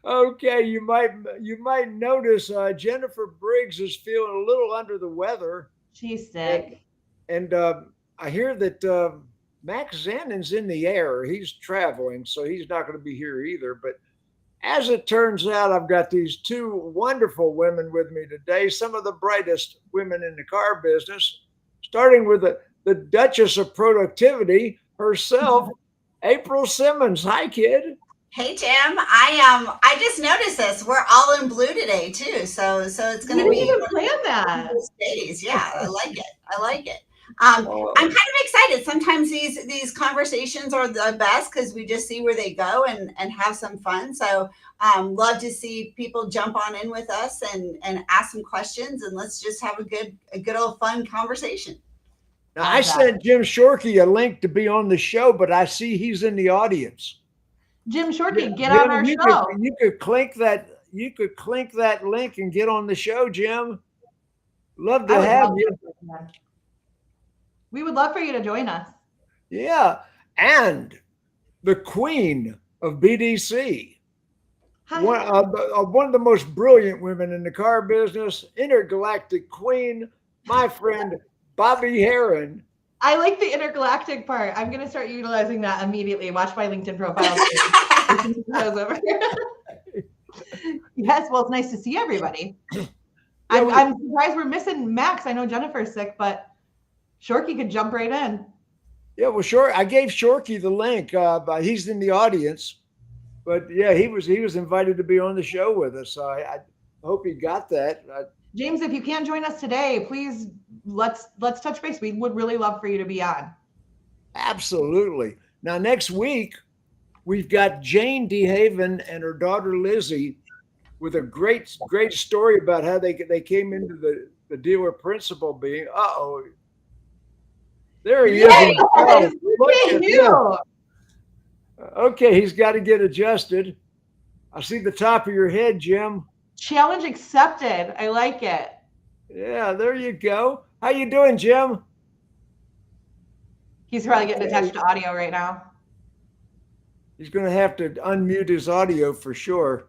Okay, you might notice Jennifer Briggs is feeling a little under the weather, She's and sick. and I hear that Max Zanon's in the air. He's traveling, so he's not going to be here either. But as it turns out, I've got these two wonderful women with me today, some of the brightest women in the car business, starting with the Duchess of Productivity herself, April Simmons. Hi, kid. Hey Tim, I just noticed this. We're all in blue today too, so it's We going to didn't be even plan one of that. those days. Yeah, I like it. I like it. I'm kind Oh, of excited. Sometimes these conversations are the best because we just see where they go and have some fun. So love to see people jump on in with us and ask some questions and let's just have a good old fun conversation. now I Love that. sent Jim Shorkey a link to be on the show, but I see he's in the audience. Jim Shorkey, get on Jim, our you could show. you could click that link and get on the show, Jim. Love I to would have love you. that. We would love for you to join us. Yeah, and the queen of BDC, Hi. one of the most brilliant women in the car business, intergalactic queen, my friend Bobbie Herron. I like the intergalactic part. I'm going to start utilizing that immediately. Watch my LinkedIn profile. Over. Yes, well, it's nice to see everybody. Yeah, I'm surprised we're missing Max. I know Jennifer's sick, but Shorkey could jump right in. yeah. Well, sure. I gave Shorkey the link. But he's in the audience, but yeah, he was invited to be on the show with us. So I hope he got that. James, if you can't join us today, please let's touch base. We would really love for you to be on. Absolutely. Now next week we've got Jane DeHaven and her daughter Lizzie with a great story about how they came into the dealer principal being. Oh, there he is Yes, himself. look Look at at this. you. Okay, he's got to get adjusted. I see the top of your head, Jim. Challenge accepted. I like it. Yeah, there you go. How you doing, Jim? He's probably getting Okay. attached to audio right now. He's going to have to unmute his audio for sure.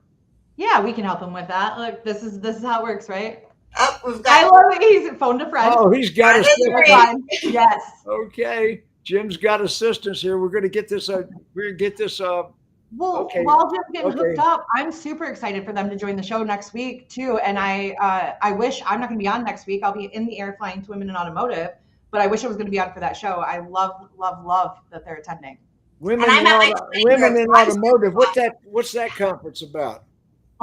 Yeah, we can help him with that. Look, this is how it works, right? Oh, we've I got love it. He's phone to friend. Oh, he's got that's We're assistance. great. fine. Yes. Okay, Jim's got assistance here. We're going to get this. We're going to get this. Well, Okay, while Jim's getting hooked okay. up, I'm super excited for them to join the show next week too. And I wish I'm not going to be on next week. I'll be in the air flying to Women in Automotive, but I wish I was going to be on for that show. I love that they're attending. And I'm at my client Women group, in so I'm super automotive. pumped. What's that conference about?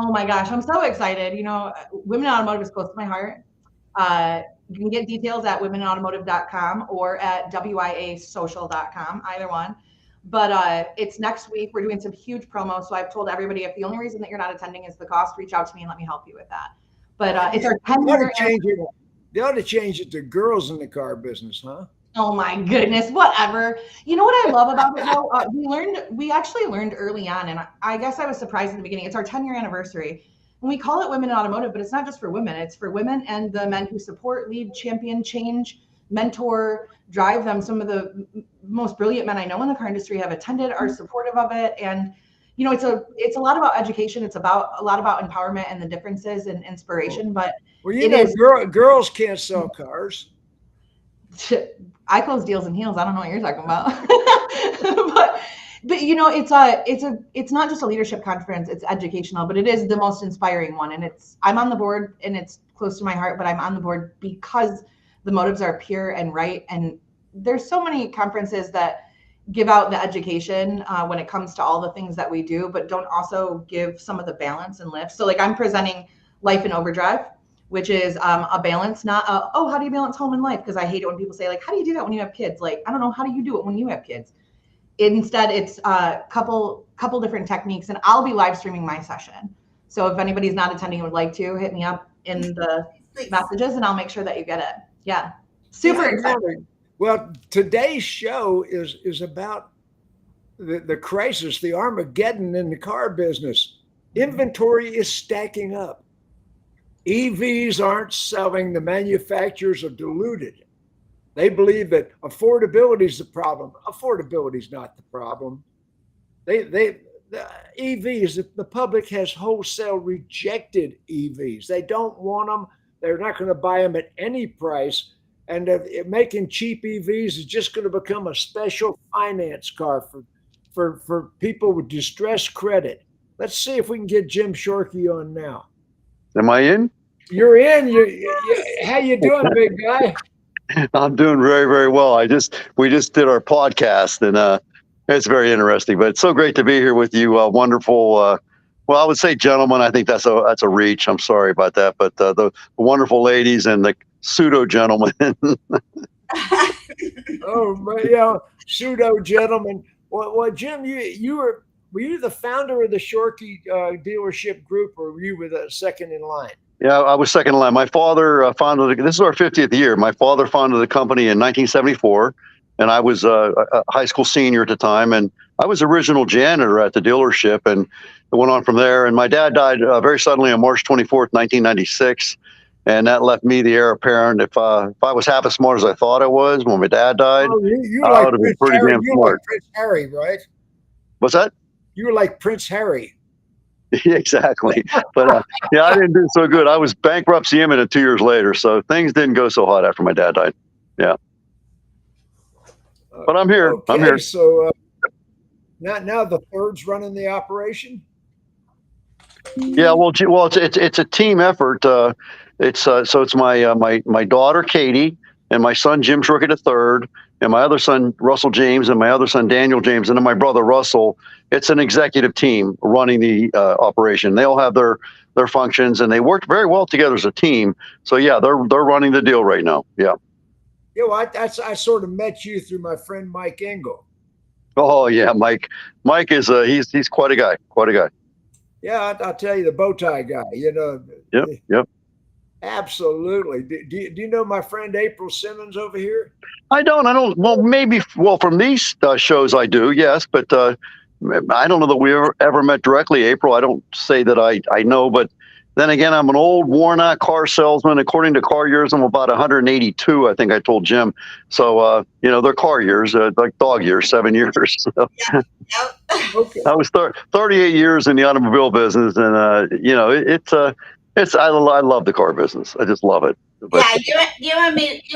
Oh my gosh, I'm so excited. You know, Women in Automotive is close to my heart. You can get details at womenautomotive.com or at wiasocial.com, either one. But it's next week. We're doing some huge promos. So I've told everybody if the only reason that you're not attending is the cost, reach out to me and let me help you with that. But it's our They ought 10-year to change it. They ought to change it to girls in the car business, huh? Oh my goodness, whatever. You know what I love about it though? We actually learned early on, and I guess I was surprised in the beginning. It's our 10-year anniversary. And we call it Women in Automotive, but it's not just for women. It's for women and the men who support, lead, champion, change, mentor, drive them. Some of the most brilliant men I know in the car industry have attended, are supportive of it. And you know, it's a lot about education. It's about a lot about empowerment and the differences and Well, inspiration, but well, it is girls can't sell cars. I close deals in heels. I don't know what you're talking about. but you know, it's not just a leadership conference, it's educational, but it is the most inspiring one. And I'm on the board and it's close to my heart, but I'm on the board because the motives are pure and right. And there's so many conferences that give out the education when it comes to all the things that we do, but don't also give some of the balance and lift. So like I'm presenting Life in Overdrive, which is a balance, not oh, how do you balance home and life? Because I hate it when people say like, how do you do that when you have kids? Like, I don't know, how do you do it when you have kids? Instead, it's a couple different techniques, and I'll be live streaming my session. So if anybody's not attending and would like to, hit me up in the Please. messages, and I'll make sure that you get it. Yeah, Please. super I excited. know. Well, today's show is about the crisis, the Armageddon in the car business. Inventory is stacking up. EVs aren't selling. The manufacturers are deluded. They believe that affordability is the problem. Affordability is not the problem. They the EVs, the public has wholesale rejected EVs. They don't want them. They're not going to buy them at any price. And making cheap EVs is just going to become a special finance car for people with distressed credit. Let's see if we can get Jim Shorkey on now. Am I in? You're in. How you doing, big guy? I'm doing very, very well. We just did our podcast, and it's very interesting. But it's so great to be here with you. Wonderful. Well, I would say gentlemen. I think that's a reach. I'm sorry about that, but the wonderful ladies and the pseudo gentlemen. Oh, pseudo gentlemen. Well, Jim, were you the founder of the Shorkey dealership group, or were you the second in line? Yeah, I was second in line. My father founded. This is our 50th year. My father founded the company in 1974, and I was a high school senior at the time. And I was original janitor at the dealership, and it went on from there. And my dad died very suddenly on March 24th, 1996, and that left me the heir apparent. If I was half as smart as I thought I was when my dad died, I would have been pretty damn smart. Like Prince Harry, right? What's that? You were like Prince Harry. Exactly. But yeah, I didn't do so good. I was bankruptcy imminent 2 years later, so things didn't go so hot after my dad died. Yeah. But I'm here. Okay, I'm here. So now the third's running the operation. Yeah. Well, it's a team effort. It's my daughter Katie and my son Jim Shorkey III and my other son Russell James and my other son Daniel James and then my brother Russell. It's an executive team running the operation. They all have their functions and they work very well together as a team. So yeah, they're running the deal right now. Yeah. Well, I sort of met you through my friend Mike Engel. Oh yeah, Mike. Mike is he's quite a guy. Quite a guy. Yeah, I'll tell you, the bow tie guy. Yep. Absolutely. Do you know my friend April Simmons over here? I don't. Well, maybe. Well, from these shows, I do. Yes, but I don't know that we ever met directly. April, I don't say that I know, but then again, I'm an old, worn-out car salesman. According to car years, I'm about 182. I think I told Jim. So they're car years, like dog years, 7 years. So. Yep. Okay. I was 38 years in the automobile business, and I love the car business. I just love it. But, yeah, you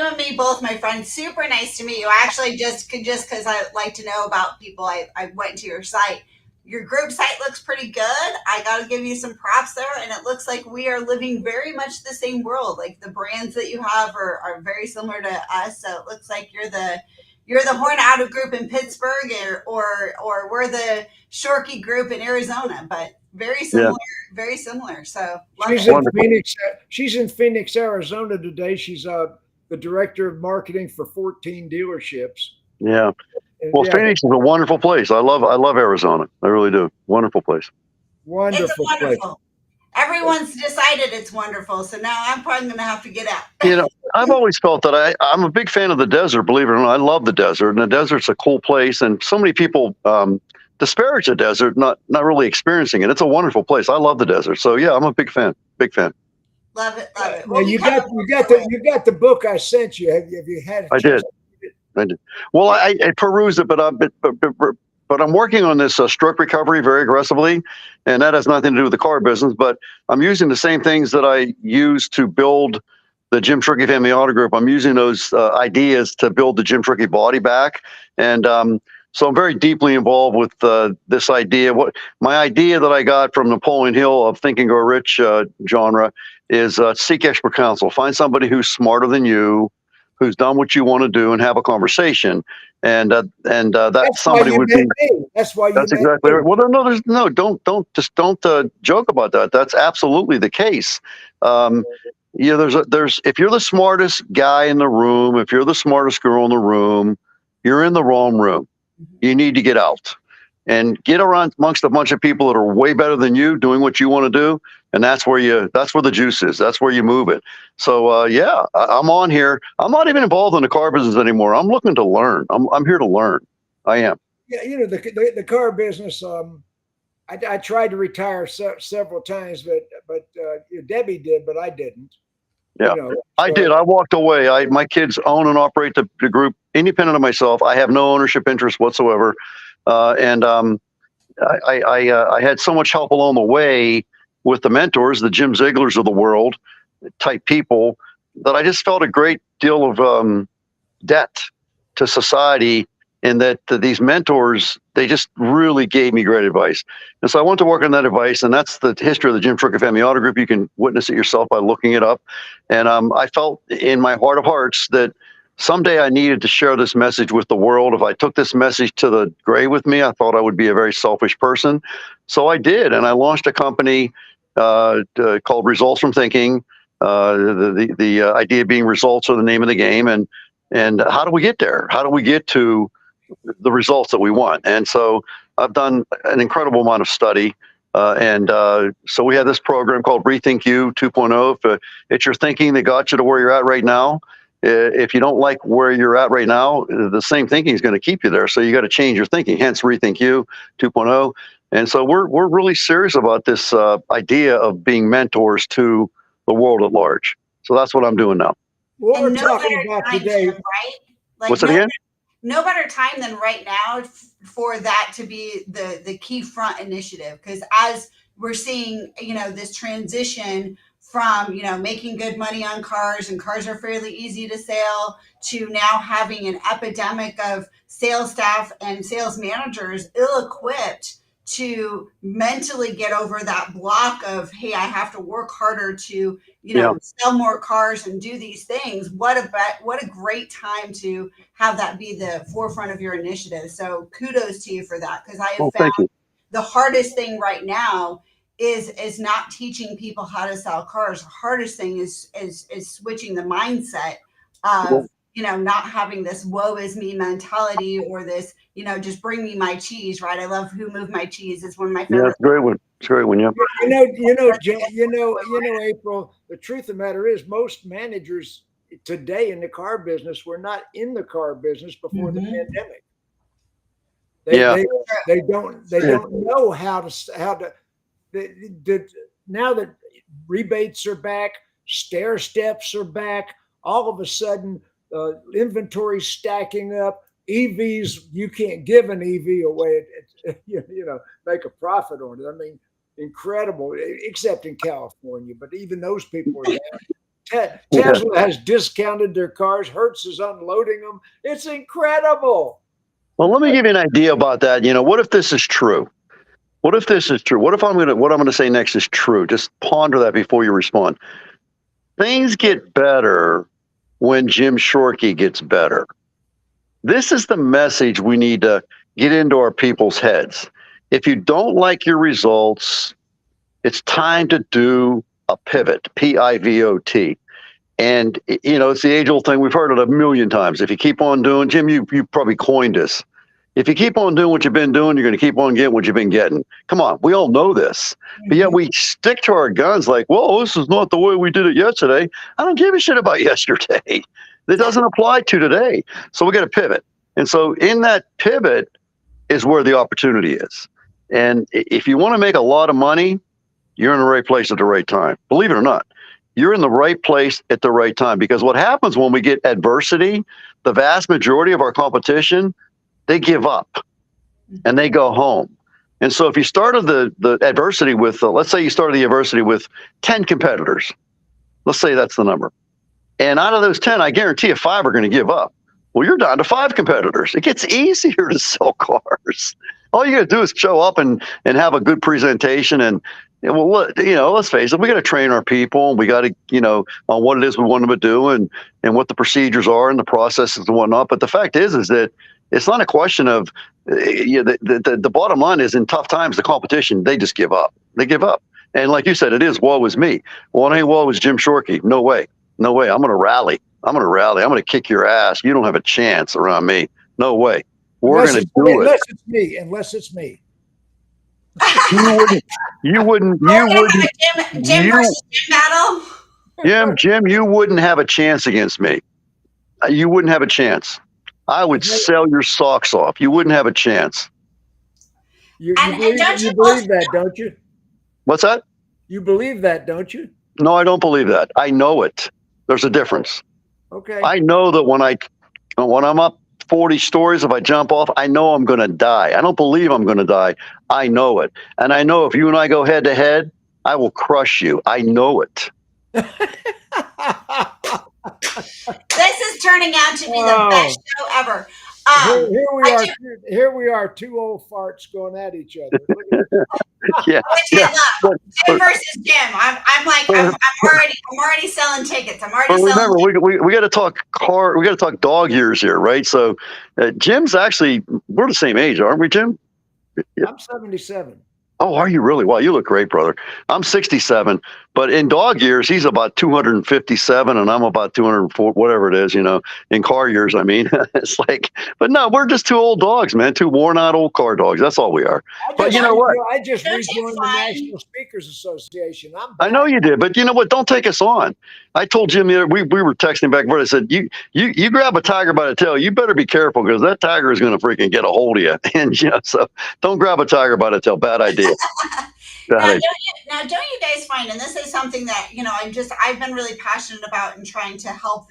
and me both, my friend. Super nice to meet you. Actually, just because I like to know about people, I went to your site. Your group site looks pretty good. I got to give you some props there, and it looks like we are living very much the same world. Like the brands that you have are very similar to us. So it looks like you're the Hornado group in Pittsburgh, or we're the Shorkey group in Arizona, but very similar. Yeah. Very similar. So she's in Phoenix, Arizona today. She's the director of marketing for 14 dealerships. Yeah. Well, Phoenix is a wonderful place. I love Arizona. I really do. Wonderful place. Wonderful place. Everyone's decided it's wonderful. So now I'm probably going to have to get out. I've always felt that I'm a big fan of the desert, believe it or not. I love the desert, and the desert's a cool place. And so many people disparage the desert, not really experiencing it. It's a wonderful place. I love the desert. So yeah, I'm a big fan. Big fan. Love it. Well, you got the book I sent you. Have you had? I did. Well, I perused it, but I'm working on this stroke recovery very aggressively, and that has nothing to do with the car business. But I'm using the same things that I used to build the Jim Shorkey Family Auto Group. I'm using those ideas to build the Jim Shorkey body back, and so I'm very deeply involved with this idea. My idea that I got from Napoleon Hill of Think and Grow Rich genre is seek expert counsel. Find somebody who's smarter than you, who's done what you want to do, and have a conversation. And that somebody would be. That's why. That's exactly right. Well, don't joke about that. That's absolutely the case. There's if you're the smartest guy in the room, if you're the smartest girl in the room, you're in the wrong room. You need to get out and get around amongst a bunch of people that are way better than you doing what you want to do. And that's where the juice is. That's where you move it. So, I'm on here. I'm not even involved in the car business anymore. I'm looking to learn. I'm here to learn. I am. Yeah. The car business, I tried to retire several times, but Debbie did, but I didn't. Yeah, I did. I walked away. My kids own and operate the group independent of myself. I have no ownership interest whatsoever. And I had so much help along the way with the mentors, the Jim Zieglers of the world type people, that I just felt a great deal of debt to society, in that these mentors, they just really gave me great advice. And so I went to work on that advice, and that's the history of the Jim Shorkey Family Auto Group. You can witness it yourself by looking it up. And I felt in my heart of hearts that someday I needed to share this message with the world. If I took this message to the grave with me, I thought I would be a very selfish person. So I did, and I launched a company called Results from Thinking. The idea being results are the name of the game. And how do we get there? How do we get to the results that we want? And so I've done an incredible amount of study. So we have this program called Rethink You 2.0. If it's your thinking that got you to where you're at right now, if you don't like where you're at right now, the same thinking is going to keep you there. So you got to change your thinking, hence Rethink You 2.0. And so we're really serious about this idea of being mentors to the world at large. So that's what I'm doing now. What we're And no talking better about time, today, Jim, right? Like What's that again? no better time than right now for that to be the key front initiative. Because as we're seeing, this transition from, making good money on cars, and cars are fairly easy to sell, to now having an epidemic of sales staff and sales managers ill-equipped to mentally get over that block of, hey, I have to work harder to, sell more cars and do these things. What a great time to have that be the forefront of your initiative. So kudos to you for that, because I have found the hardest thing right now is not teaching people how to sell cars. The hardest thing is switching the mindset of, not having this woe is me mentality, or this, just bring me my cheese, right? I love Who Moved My Cheese. It's one of my favorite. Yeah, it's a great one. It's a great one, yeah. April, the truth of the matter is most managers today in the car business were not in the car business before the pandemic. They don't know how to now that rebates are back, stair steps are back, all of a sudden inventory stacking up. EVs, you can't give an EV away, make a profit on it. I mean, incredible, except in California, but even those people are down. Tesla has discounted their cars. Hertz is unloading them. It's incredible. Well, let me give you an idea about that. What if this is true? What if this is true? What if what I'm going to say next is true? Just ponder that before you respond. Things get better when Jim Shorkey gets better. This is the message we need to get into our people's heads. If you don't like your results, it's time to do a pivot, P-I-V-O-T. And, it's the age-old thing. We've heard it a million times. If you keep on doing, Jim, you probably coined this. If you keep on doing what you've been doing, you're going to keep on getting what you've been getting. Come on, we all know this. But yet we stick to our guns like, well, this is not the way we did it yesterday. I don't give a shit about yesterday. That doesn't apply to today. So we got to pivot. And so in that pivot is where the opportunity is. And if you want to make a lot of money, you're in the right place at the right time. Believe it or not, you're in the right place at the right time. Because what happens when we get adversity, the vast majority of our competition, they give up and they go home. And so if you started the adversity with, let's say you started the adversity with 10 competitors, let's say that's the number. And out of those 10, I guarantee you 5 are going to give up. Well, you're down to 5 competitors. It gets easier to sell cars. All you got to do is show up and have a good presentation. And well, let's face it, we got to train our people. And we got to, on what it is we want them to do and what the procedures are and the processes and whatnot. But the fact is that it's not a question of, the bottom line is in tough times, the competition, they just give up. They give up. And like you said, it is woe is me. Well, it ain't woe is Jim Shorkey. No way. No way. I'm going to rally. I'm going to kick your ass. You don't have a chance around me. No way. We're going to do it. Unless it's me. You wouldn't. Jim versus Jim battle. Jim, you wouldn't have a chance against me. You wouldn't have a chance. I would sell your socks off. You wouldn't have a chance. You believe that, don't you? What's that? You believe that, don't you? No, I don't believe that. I know it. There's a difference. Okay. I know that when I'm up 40 stories if I jump off. I know I'm going to die. I don't believe I'm going to die. I know it. And I know if you and I go head to head, I will crush you. I know it. This is turning out to be the best show ever. Here we are, two old farts going at each other. Yeah. Jim versus Jim. I'm already selling tickets. I'm already selling. Remember, we got to talk car. We got to talk dog years here, right? So, Jim's actually, we're the same age, aren't we, Jim? I'm 77. Oh, are you really? Wow, you look great, brother. I'm 67, but in dog years, he's about 257 and I'm about 204, whatever it is, in car years. I mean, it's like, but no, we're just two old dogs, man. Two worn out old car dogs. That's all we are. But you know what? I just rejoined the National Speakers Association. I know you did, but you know what? Don't take us on. I told Jim, we were texting back and forth. I said, you grab a tiger by the tail. You better be careful because that tiger is going to freaking get a hold of you. And so don't grab a tiger by the tail. Bad idea. Now, don't you guys find, and this is something that I've been really passionate about and trying to help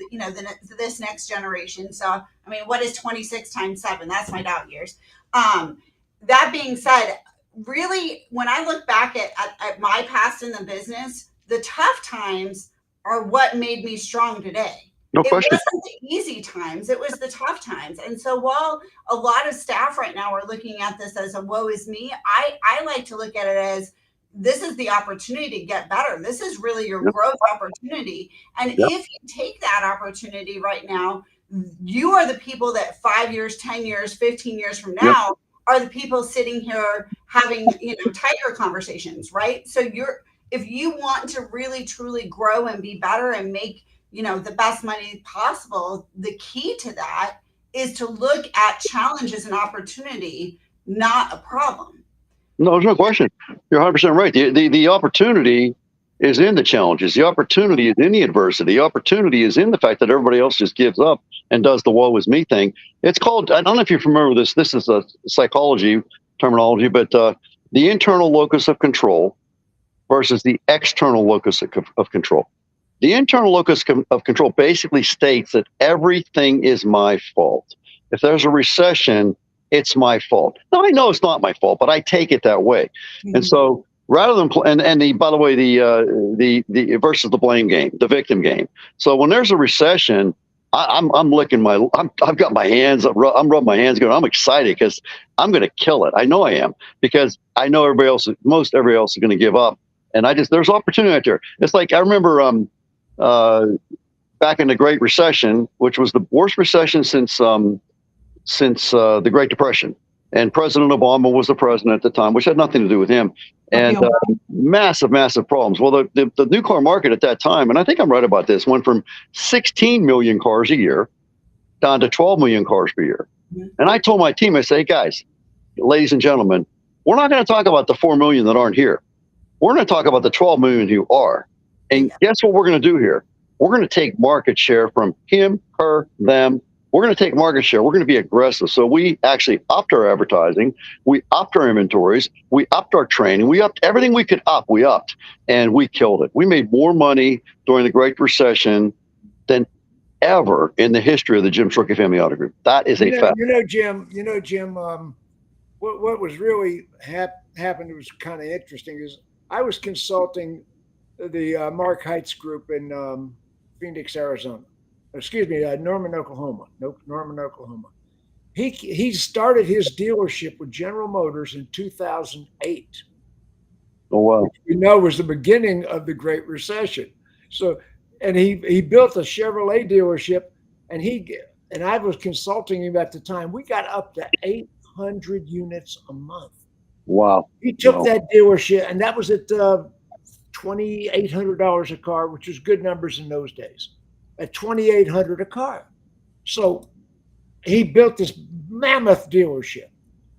this next generation. So I mean, what is 26 times 7? That's my dog years. That being said, really, when I look back at my past in the business, the tough times are what made me strong today. No question. It wasn't the easy times, it was the tough times. And so while a lot of staff right now are looking at this as a woe is me, I like to look at it as this is the opportunity to get better. This is really your growth opportunity. And if you take that opportunity right now, you are the people that 5 years, 10 years, 15 years from now are the people sitting here having, tighter conversations, right? So if you want to really, truly grow and be better and make, the best money possible, the key to that is to look at challenge as an opportunity, not a problem. No, there's no question. You're 100% right. The opportunity is in the challenges. The opportunity is in the adversity. The opportunity is in the fact that everybody else just gives up and does the woe is me thing. It's called, I don't know if you're familiar with this. This is a psychology terminology, but the internal locus of control versus the external locus of control. The internal locus of control basically states that everything is my fault. If there's a recession, it's my fault. Now, I know it's not my fault, but I take it that way. Mm-hmm. And so rather than, by the way, the versus the blame game, the victim game. So when there's a recession, I'm licking I've got my hands up, I'm rubbing my hands going, I'm excited because I'm going to kill it. I know I am because I know most everybody else is going to give up. And there's opportunity out there. It's like, I remember, back in the Great Recession, which was the worst recession since the Great Depression, and President Obama was the president at the time, which had nothing to do with him, and massive problems. Well, the new car market at that time, and I think I'm right about this, went from 16 million cars a year down to 12 million cars per year. Mm-hmm. And I told my team, I say, hey guys, ladies and gentlemen, we're not going to talk about the 4 million that aren't here. We're going to talk about the 12 million who are. And guess what we're going to do here? We're going to take market share from him, her, them. We're going to take market share. We're going to be aggressive. So we actually upped our advertising. We upped our inventories. We upped our training. We upped everything we could up. We upped, and we killed it. We made more money during the Great Recession than ever in the history of the Jim Shorkey Family Auto Group. That is a fact. Jim. What was really happened was kind of interesting. Is I was consulting the Mark Heights Group in Phoenix, Arizona. Excuse me, Norman, Oklahoma. Norman, Oklahoma. He started his dealership with General Motors in 2008. Oh wow! Which was the beginning of the Great Recession. So, and he built a Chevrolet dealership, and I was consulting him at the time. We got up to 800 units a month. Wow! He took that dealership, and that was at $2,800 a car, which was good numbers in those days. At $2,800 a car. So he built this mammoth dealership.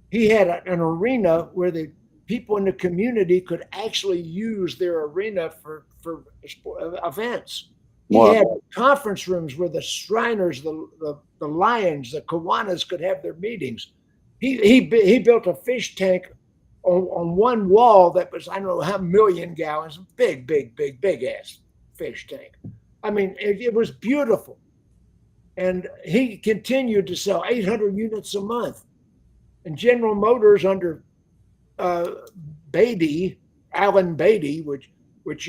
He had an arena where the people in the community could actually use their arena for events. Wow. He had conference rooms where the Shriners, the Lions, the Kiwanis could have their meetings. He built a fish tank on one wall that was, I don't know how million gallons, big ass fish tank. I mean, it was beautiful. And he continued to sell 800 units a month. And General Motors under Beatty, Alan Beatty, which,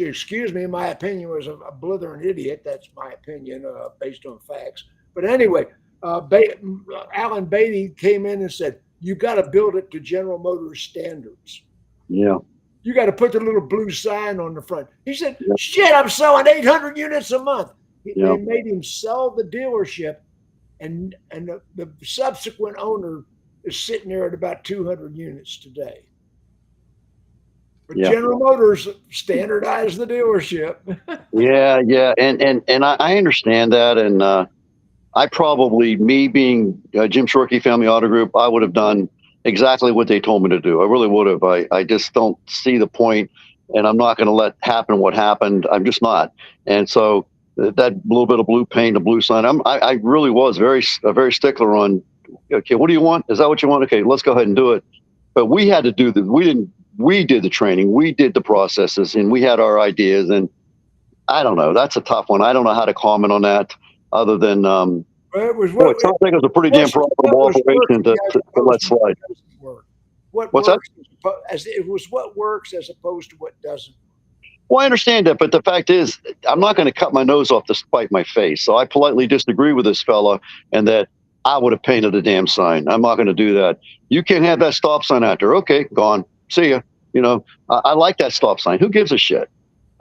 excuse me, in my opinion, was a blithering idiot. That's my opinion, based on facts. But anyway, Alan Beatty came in and said, "You got to build it to General Motors standards. Yeah. You got to put the little blue sign on the front." He said, "Shit, I'm selling 800 units a month." They made him sell the dealership, and the subsequent owner is sitting there at about 200 units today. But General Motors standardized the dealership. Yeah, and I understand that, and I probably, me being Jim Shorkey Family Auto Group, I would have done exactly what they told me to do. I really would have. I just don't see the point, and I'm not going to let happen what happened. I'm just not. And so that little bit of blue paint, the blue sign, I really was very stickler on, okay, what do you want? Is that what you want? Okay, let's go ahead and do it. But we had to do we did the training, we did the processes, and we had our ideas. And I don't know, that's a tough one. I don't know how to comment on that other than, it sounds like it was a pretty damn profitable operation to let slide. What's that? It was what works as opposed to what doesn't. Well, I understand that, but the fact is, I'm not going to cut my nose off to spite my face. So I politely disagree with this fella, and that I would have painted a damn sign. I'm not going to do that. You can't have that stop sign out there. Okay, gone. See ya. You know, I like that stop sign. Who gives a shit?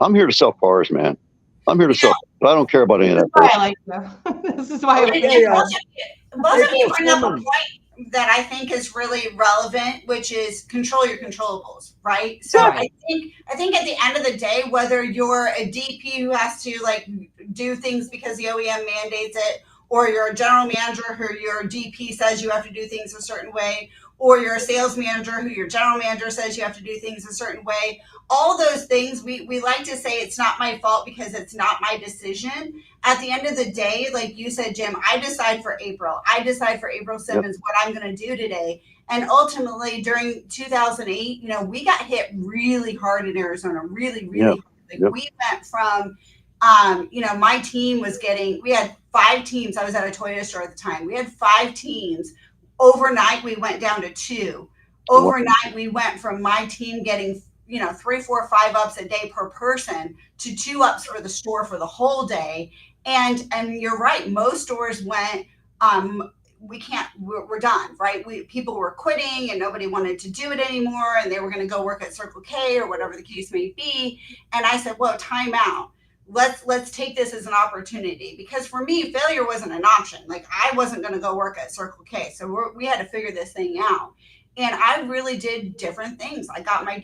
I'm here to sell cars, man. I'm here to sell. I don't care about any of that. I like you. This is why I like you. Both of you bring up a point that I think is really relevant, which is control your controllables, right? So I think at the end of the day, whether you're a DP who has to like do things because the OEM mandates it, or you're a general manager who your DP says you have to do things a certain way, or you're a sales manager who your general manager says you have to do things a certain way, all those things, we like to say it's not my fault because it's not my decision. At the end of the day, like you said, Jim, I decide for April. I decide for April Simmons what I'm going to do today. And ultimately, during 2008, you know, we got hit really hard in Arizona, really hard. Like we went from, you know, my team was we had 5 teams. I was at a Toyota store at the time. We had 5 teams. Overnight, we went down to 2. Overnight, we went from my team getting, you know, 3, 4, 5 ups a day per person to 2 ups for the store for the whole day. And you're right. Most stores went, we're done, right? People were quitting and nobody wanted to do it anymore. And they were going to go work at Circle K or whatever the case may be. And I said, well, time out. Let's take this as an opportunity, because for me, failure wasn't an option. Like I wasn't going to go work at Circle K. So we had to figure this thing out. And I really did different things.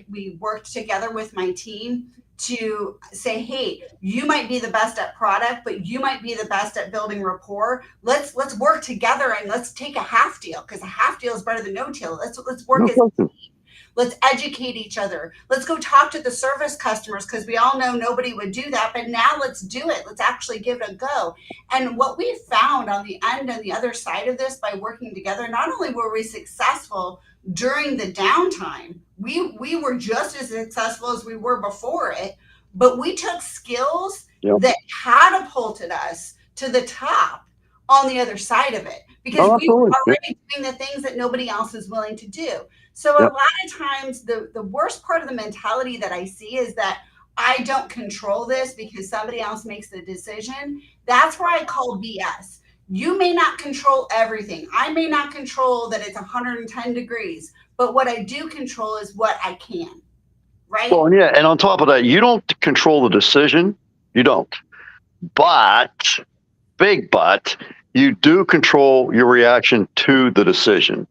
We worked together with my team to say, hey, you might be the best at product, but you might be the best at building rapport. Let's work together and let's take a half deal, because a half deal is better than no deal. Let's work as a team. Let's educate each other. Let's go talk to the service customers, because we all know nobody would do that. But now let's do it. Let's actually give it a go. And what we found on the end and the other side of this, by working together, not only were we successful during the downtime, we were just as successful as we were before it, but we took skills that catapulted us to the top on the other side of it, because we were already doing the things that nobody else is willing to do. So a lot of times the worst part of the mentality that I see is that I don't control this because somebody else makes the decision. That's where I call BS. You may not control everything. I may not control that it's 110 degrees, but what I do control is what I can, right? Well, yeah, and on top of that, you don't control the decision. You don't. But, big but, you do control your reaction to the decision.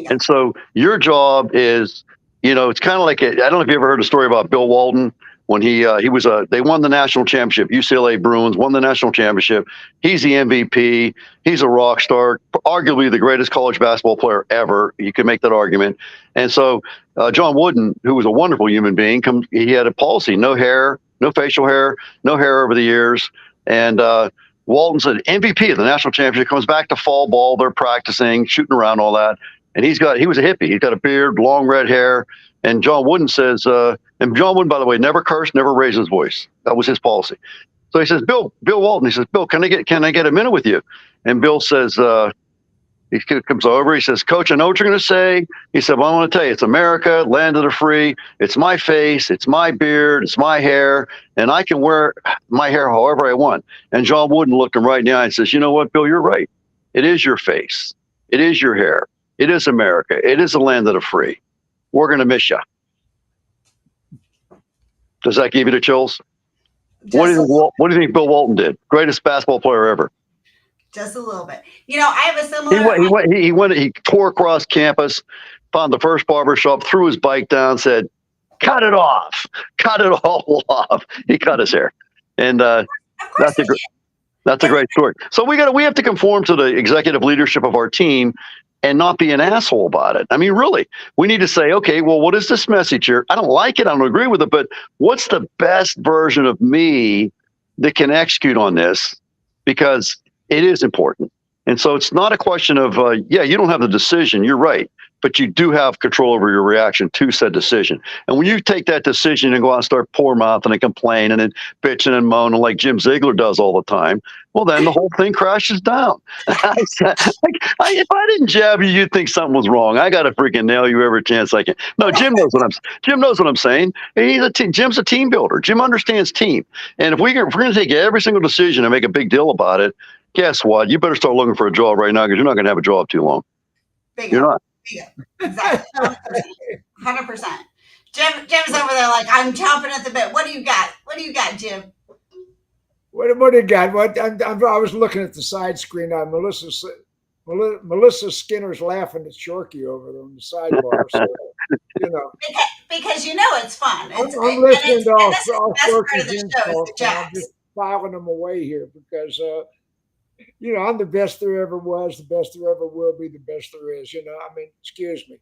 And so your job is, you know, it's kind of like, I don't know if you ever heard a story about Bill Walton when they won the national championship. UCLA Bruins won the national championship. He's the MVP. He's a rock star, arguably the greatest college basketball player ever. You can make that argument. And so John Wooden, who was a wonderful human being, he had a policy, no hair, no facial hair, no hair over the years. And Walton said, MVP of the national championship, comes back to fall ball. They're practicing, shooting around, all that. And he was a hippie. He's got a beard, long red hair. And John Wooden says, and John Wooden, by the way, never cursed, never raised his voice. That was his policy. So he says, Bill Walton. He says, Bill, can I get a minute with you? And Bill says, he comes over. He says, Coach, I know what you're going to say. He said, well, I want to tell you, it's America, land of the free. It's my face. It's my beard. It's my hair. And I can wear my hair however I want. And John Wooden looked him right in the eye and says, you know what, Bill, you're right. It is your face. It is your hair. It is America. It is the land of the free. We're going to miss you. Does that give you the chills? What do you think Bill Walton did? Greatest basketball player ever. Just a little bit. You know, I have a similar. He tore across campus, found the first barber shop, threw his bike down, said, cut it off. Cut it all off. He cut his hair. And that's a great story. So we have to conform to the executive leadership of our team and not be an asshole about it. I mean, really, we need to say, okay, well, what is this message here? I don't like it. I don't agree with it, but what's the best version of me that can execute on this? Because it is important. And so it's not a question of, you don't have the decision. You're right. But you do have control over your reaction to said decision. And when you take that decision and go out and start poor mouthing and complaining and bitching and moaning like Jim Ziegler does all the time, well, then the whole thing crashes down. If I didn't jab you, you'd think something was wrong. I got to freaking nail you every chance I can. No, Jim knows what I'm saying. Jim's a team builder. Jim understands team. And if we're going to take every single decision and make a big deal about it, guess what? You better start looking for a job right now because you're not going to have a job too long. You're not. Yeah, exactly. 100%. Jim's over there like, I'm chomping at the bit. What do you got? Jim? What do you got? I was looking at the side screen on Melissa Skinner's laughing at Shorky over there on the sidebar. So, because it's fun. I'm listening to all Shorky's insults. I'm just filing them away here because I'm the best there ever was, the best there ever will be, the best there is. I mean, excuse me.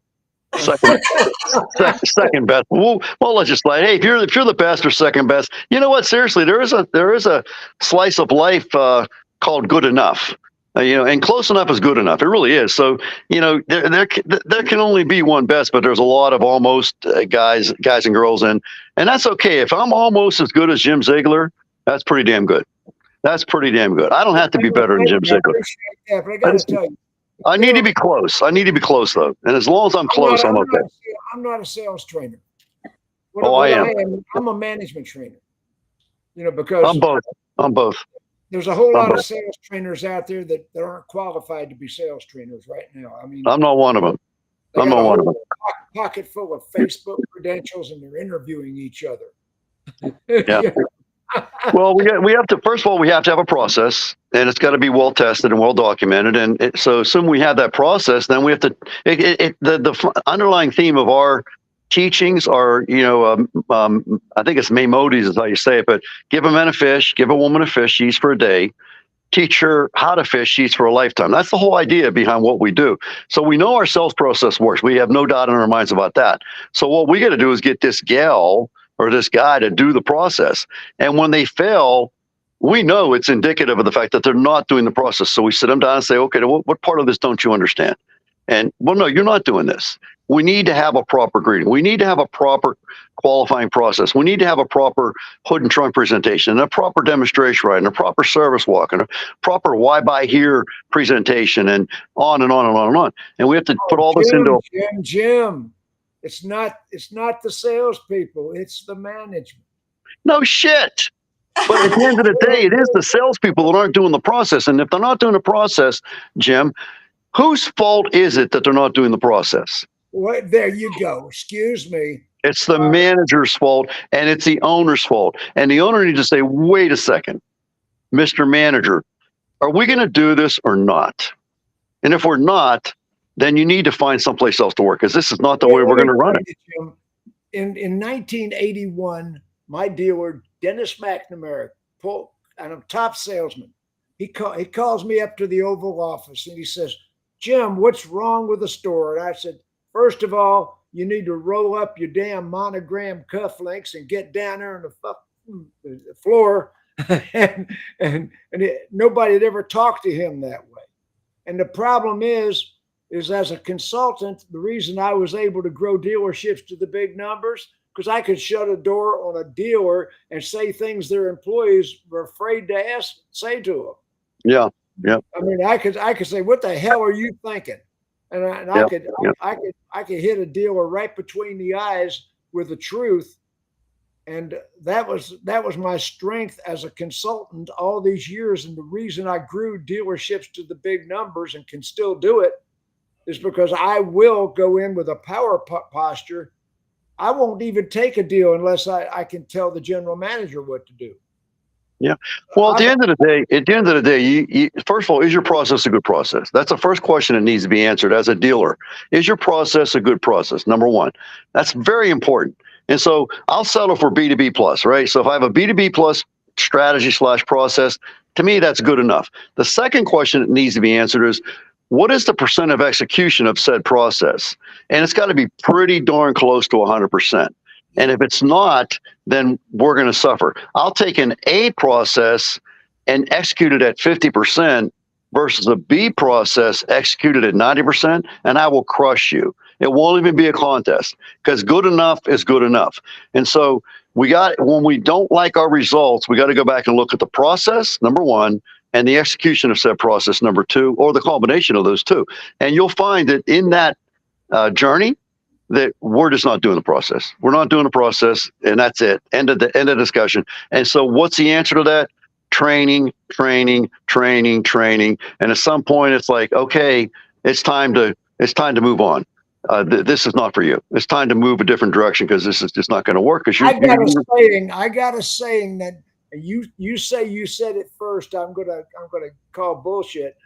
Second best. We'll legislate. Hey, if you're the best or second best, you know what? Seriously, there is a slice of life called good enough. And close enough is good enough. It really is. So, there can only be one best, but there's a lot of almost guys and girls, and that's okay. If I'm almost as good as Jim Ziegler, that's pretty damn good. That's pretty damn good. I don't have to be better than Jim Ziegler. But I got to tell you, I need to be close. Though, and as long as I'm close, I'm okay. I'm not a sales trainer. I am. I'm a management trainer. Because I'm both. There's a whole lot of sales trainers out there that aren't qualified to be sales trainers right now. I mean, I'm not one of them. I'm not one of them. Pocket full of Facebook credentials, and they're interviewing each other. Yeah. Well, we have to. First of all, we have to have a process, and it's got to be well tested and well documented. And so, assuming we have that process, then we have to. The underlying theme of our teachings are, I think it's Maimonides is how you say it, but give a man a fish, give a woman a fish, she eats for a day. Teach her how to fish, she eats for a lifetime. That's the whole idea behind what we do. So we know our sales process works. We have no doubt in our minds about that. So what we got to do is get this gal or this guy to do the process. And when they fail, we know it's indicative of the fact that they're not doing the process. So we sit them down and say, okay, what part of this don't you understand? And, well, no, you're not doing this. We need to have a proper greeting. We need to have a proper qualifying process. We need to have a proper hood and trunk presentation, and a proper demonstration ride, and a proper service walk, and a proper why buy here presentation, and on and on and on and on. And we have to put all this into Jim. It's not the salespeople. It's the management. No shit. But at the end of the day, it is the salespeople that aren't doing the process. And if they're not doing the process, Jim, whose fault is it that they're not doing the process? Well, there you go. Excuse me. It's the manager's fault, and it's the owner's fault. And the owner needs to say, wait a second, Mr. Manager, are we going to do this or not? And if we're not, then you need to find someplace else to work, because this is not the way we're going to run it. In 1981, my dealer, Dennis McNamara, and I'm top salesman, he calls me up to the Oval Office, and he says, Jim, what's wrong with the store? And I said, first of all, you need to roll up your damn monogram cufflinks and get down there on the floor. and nobody had ever talked to him that way. And the problem is as a consultant, the reason I was able to grow dealerships to the big numbers because I could shut a door on a dealer and say things their employees were afraid to say to them. Yeah. Yeah. I mean, I could say, "What the hell are you thinking?" And I could hit a dealer right between the eyes with the truth. And that was my strength as a consultant all these years. And the reason I grew dealerships to the big numbers and can still do it is because I will go in with a power posture. I won't even take a deal unless I can tell the general manager what to do. Yeah. Well, at the end of the day, you, first of all, is your process a good process? That's the first question that needs to be answered as a dealer. Is your process a good process? Number one, that's very important. And so I'll settle for B2B plus, right? So if I have a B2B plus strategy / process, to me, that's good enough. The second question that needs to be answered is, what is the percent of execution of said process? And it's got to be pretty darn close to 100%. And if it's not, then we're going to suffer. I'll take an A process and execute it at 50% versus a B process executed at 90%, and I will crush you. It won't even be a contest because good enough is good enough. And so when we don't like our results, we got to go back and look at the process, number one, and the execution of said process, number two, or the combination of those two. And you'll find that in that journey, that we're just not doing the process. We're not doing the process, and that's it. End of discussion. And so what's the answer to that? Training. And at some point it's like, okay, it's time to move on. This is not for you. It's time to move a different direction because this is just not going to work. I got a saying that you say you said it first. I'm gonna call bullshit.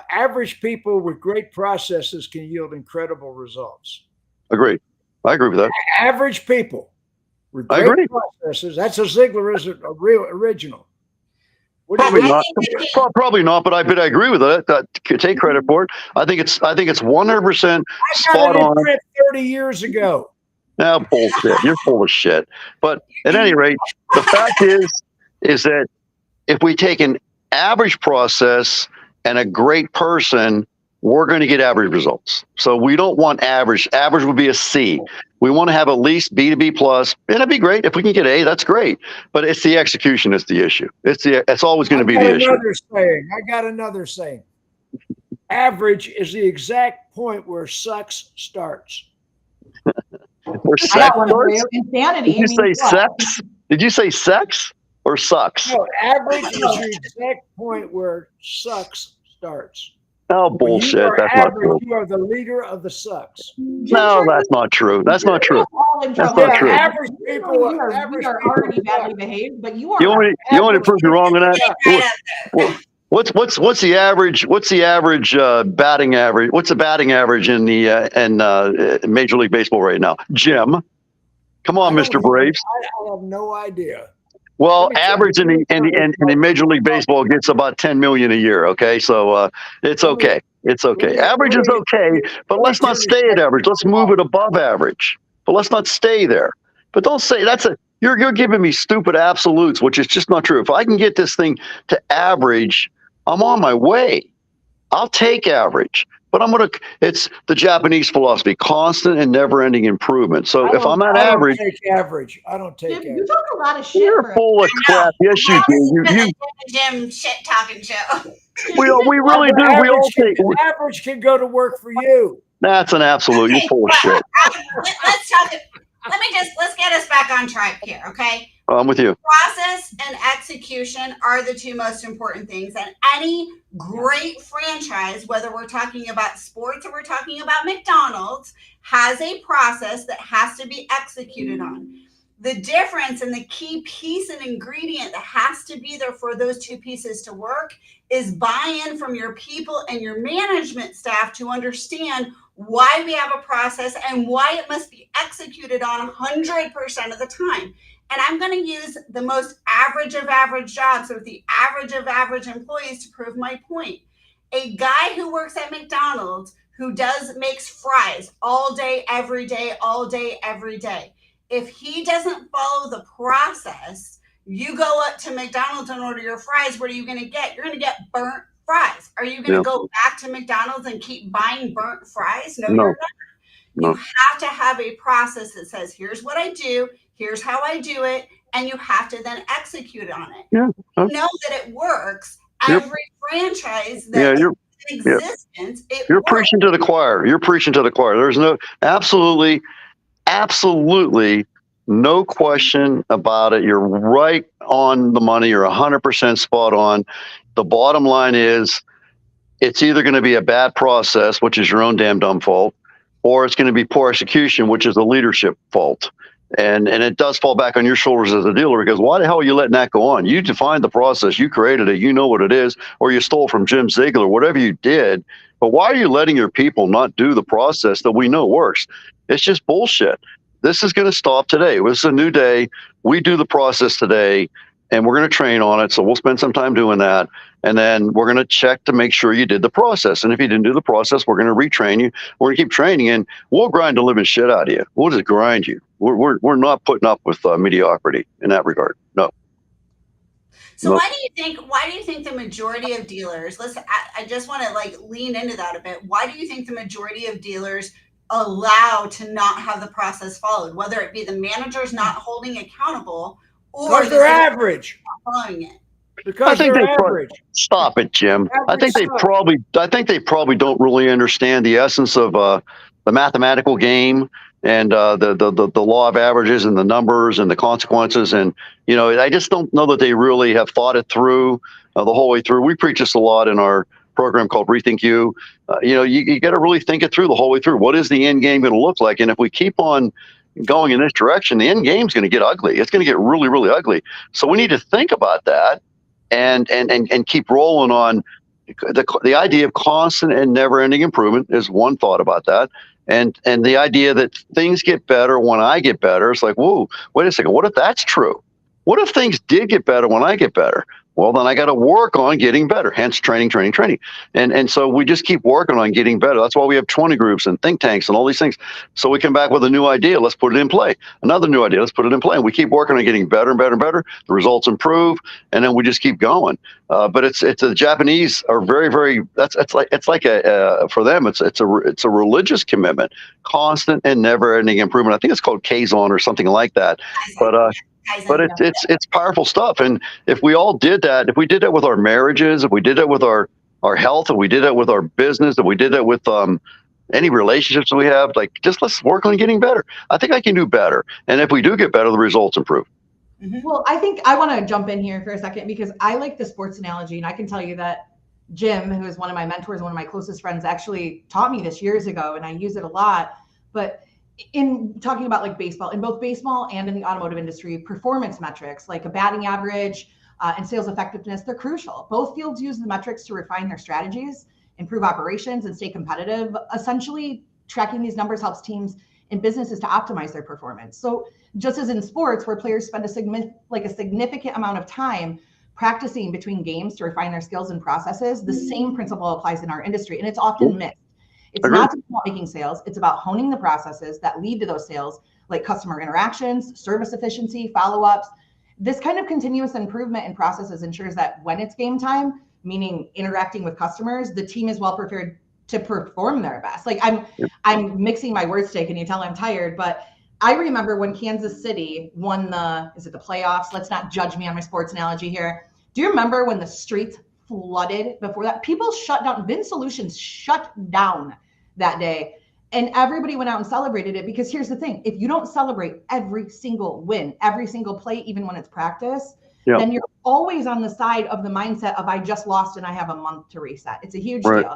Average people with great processes can yield incredible results. Agreed. I agree with that. Average people with great processes. That's a Ziegler is a real original. Probably not, but I agree with it. Take credit for it. I think it's 100% spot on. 30 years ago. Now, bullshit. You're full of shit. But at any rate, the fact is that if we take an average process and a great person, we're going to get average results. So we don't want average. Average would be a C. We want to have at least B to B plus. And it'd be great if we can get A. That's great. But it's the execution that's the issue. It's always going to be the issue. I got another saying. Average is the exact point where sucks starts. Where sex starts? Insanity. Did you say sex? Did you say sex or sucks? No, average is the exact point where sucks starts. Oh, bullshit. That's not true. You are the leader of the sucks. No, that's not true. That's not true. That's not true. Average people are already badly behaved, but you are. You want to prove me wrong on that? What's the average? What's the average batting average? What's the batting average in the Major League Baseball right now? Jim, come on, Mr. Braves. I have no idea. Well, average in the Major League Baseball gets about 10 million a year. Okay, so it's okay. It's okay. Average is okay, but let's not stay at average. Let's move it above average, but let's not stay there. But don't say you're giving me stupid absolutes, which is just not true. If I can get this thing to average, I'm on my way. I'll take average. But it's the Japanese philosophy, constant and never-ending improvement. So if I'm at average. I don't take average. You talk a lot of shit. You're full of crap. Yes, you do. Jim shit-talking show. We really do. We all take. Average can go to work for you. That's an absolute. You're full of shit. Let's talk. Let's get us back on track here, okay? I'm with you. Process and execution are the two most important things. And any great franchise, whether we're talking about sports or we're talking about McDonald's, has a process that has to be executed on. The difference and the key piece and ingredient that has to be there for those two pieces to work is buy-in from your people and your management staff to understand why we have a process and why it must be executed on 100% of the time. And I'm going to use the most average of average jobs with the average of average employees to prove my point. A guy who works at McDonald's who makes fries all day, every day, all day, every day. If he doesn't follow the process, you go up to McDonald's and order your fries. What are you going to get? You're going to get burnt fries. Are you going to go back to McDonald's and keep buying burnt fries? No, you're not. You have to have a process that says, here's what I do, here's how I do it, and you have to then execute on it. Yeah. You know that it works. Every franchise that Yeah, is you're- in existence, it You're works. preaching to the choir. You're preaching to the choir. There's absolutely no question about it. You're right on the money. You're 100% spot on. The bottom line is it's either going to be a bad process, which is your own damn dumb fault, or it's going to be poor execution, which is the leadership fault. And it does fall back on your shoulders as a dealer, because why the hell are you letting that go on? You defined the process, you created it, you know what it is, or you stole from Jim Ziegler, whatever you did. But why are you letting your people not do the process that we know works? It's just bullshit. This is going to stop today. This is a new day. We do the process today, and we're going to train on it. So we'll spend some time doing that. And then we're going to check to make sure you did the process. And if you didn't do the process, we're going to retrain you. We're going to keep training, and we'll grind the living shit out of you. We'll just grind you. We're not putting up with mediocrity in that regard. No. So why do you think the majority of dealers, I just want to lean into that a bit. Why do you think the majority of dealers allow to not have the process followed, whether it be the managers not holding accountable or they're average, not following it? Because they're average. Stop it, Jim. I think they probably don't really understand the essence of the mathematical game and the law of averages and the numbers and the consequences. And I just don't know that they really have thought it through the whole way through. We preach this a lot in our program called Rethink You. You got to really think it through the whole way through. What is the end game going to look like? And if we keep on going in this direction, the end game's going to get ugly. It's going to get really, really ugly. So we need to think about that and keep rolling on the idea of constant and never-ending improvement is one thought about that. And the idea that things get better when I get better. It's like, whoa, wait a second. What if that's true? What if things did get better when I get better? Well, then I got to work on getting better, hence training. And so we just keep working on getting better. That's why we have 20 groups and think tanks and all these things. So we come back with a new idea. Let's put it in play. Another new idea. Let's put it in play. And we keep working on getting better and better and better. The results improve. And then we just keep going. But it's the Japanese are very, very, it's like for them, it's a religious commitment, constant and never ending improvement. I think it's called Kazon or something like that. But it's powerful stuff. And if we all did that, if we did that with our marriages, if we did that with our health, if we did that with our business, if we did that with any relationships we have, just let's work on getting better. I think I can do better. And if we do get better, the results improve. Mm-hmm. Well, I think I want to jump in here for a second because I like the sports analogy. And I can tell you that Jim, who is one of my mentors, one of my closest friends, actually taught me this years ago, and I use it a lot. But in talking about baseball, in both baseball and in the automotive industry, performance metrics like a batting average and sales effectiveness, they're crucial. Both fields use the metrics to refine their strategies, improve operations, and stay competitive. Essentially, tracking these numbers helps teams and businesses to optimize their performance. So just as in sports, where players spend a significant amount of time practicing between games to refine their skills and processes, the same principle applies in our industry, and it's often missed. It's not just about making sales. It's about honing the processes that lead to those sales, like customer interactions, service efficiency, follow-ups. This kind of continuous improvement in processes ensures that when it's game time, meaning interacting with customers, the team is well prepared to perform their best. I'm mixing my words today. Can you tell I'm tired? But I remember when Kansas City won the playoffs? Let's not judge me on my sports analogy here. Do you remember when the streets flooded before that? People shut down. Vin Solutions shut down that day, and everybody went out and celebrated it. Because here's the thing: if you don't celebrate every single win, every single play, even when it's practice, then you're always on the side of the mindset of I just lost and I have a month to reset. It's a huge deal.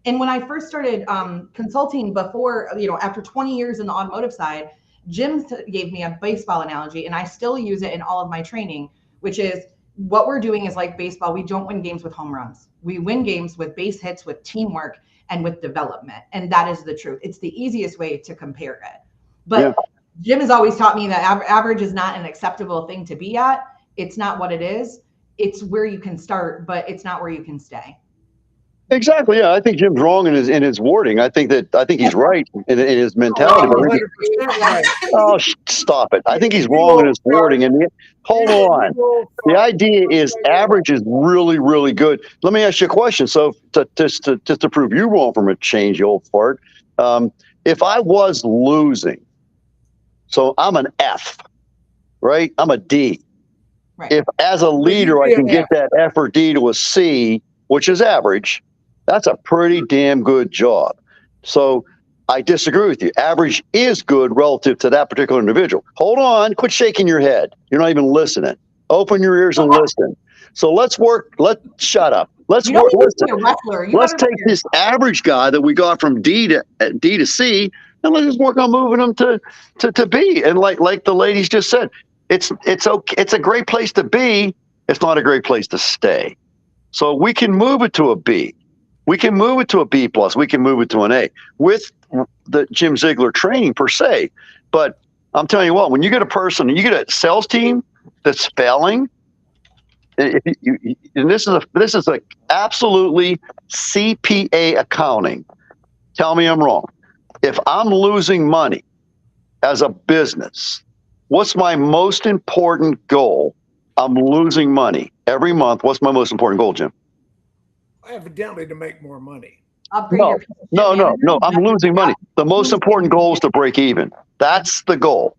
And when I first started consulting before, after 20 years in the automotive side, Jim gave me a baseball analogy, and I still use it in all of my training, which is what we're doing is like baseball. We don't win games with home runs. We win games with base hits, with teamwork, and with development. And that is the truth. It's the easiest way to compare it. But Jim has always taught me that average is not an acceptable thing to be at. It's not what it is. It's where you can start, but it's not where you can stay. Exactly. Yeah, I think Jim's wrong in his wording. I think he's right in his mentality. Oh, stop it! I think he's wrong in his wording. And hold on, the idea is average is really, really good. Let me ask you a question. So to prove you wrong from a change, you old fart. if I was losing, so I'm an F, right? I'm a D. Right. If as a leader I can get that F or D to a C, which is average, that's a pretty damn good job. So I disagree with you. Average is good relative to that particular individual. Hold on, quit shaking your head. You're not even listening. Open your ears and listen. So let's work. Shut up. Let's You don't work. need to Listen. be a wrestler. You Let's gotta take this average guy that we got from D to C, and let's just work on moving him to B. And like the ladies just said, it's okay. It's a great place to be. It's not a great place to stay. So we can move it to a B. We can move it to a B plus. We can move it to an A with the Jim Ziegler training per se. But I'm telling you what, when you get a person, you get a sales team that's failing. And this is a absolutely CPA accounting. Tell me I'm wrong. If I'm losing money as a business, what's my most important goal? I'm losing money every month. What's my most important goal, Jim? Evidently to make more money. upgrade No, your no. I'm losing money. The most important goal is to break even. That's the goal.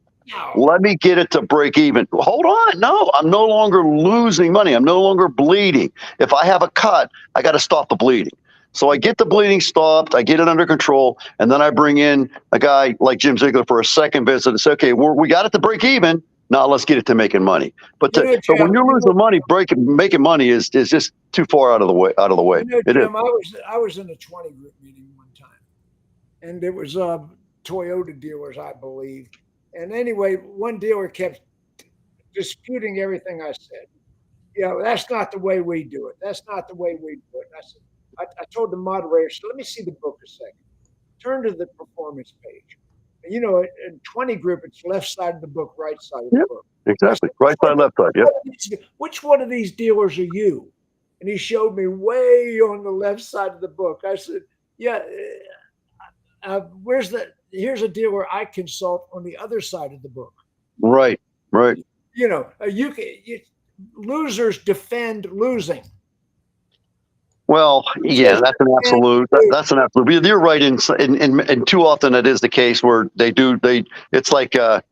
Let me get it to break even. Hold on. No, I'm no longer losing money. I'm no longer bleeding. If I have a cut, I got to stop the bleeding. So I get the bleeding stopped. I get it under control. And then I bring in a guy like Jim Ziegler for a second visit and say, okay, we got it to break even. Now let's get it to making money. But Jim, when you're losing money, making money is just too far out of the way. It is. Jim, I was in a 20 group meeting one time, and it was Toyota dealers, I believe. And anyway, one dealer kept disputing everything I said. That's not the way we do it. That's not the way we do it. And I said, I told the moderator, so let me see the book a second. Turn to the performance page. And, in 20 group, it's left side of the book, right side of the book. Exactly. Right side, left side. Yep. Which one of these dealers are you? And he showed me way on the left side of the book. I said, yeah, here's a dealer I consult on the other side of the book. Right. Losers defend losing. Well, yeah, that's an absolute. That's an absolute. You're right. And too often it is the case where it's like the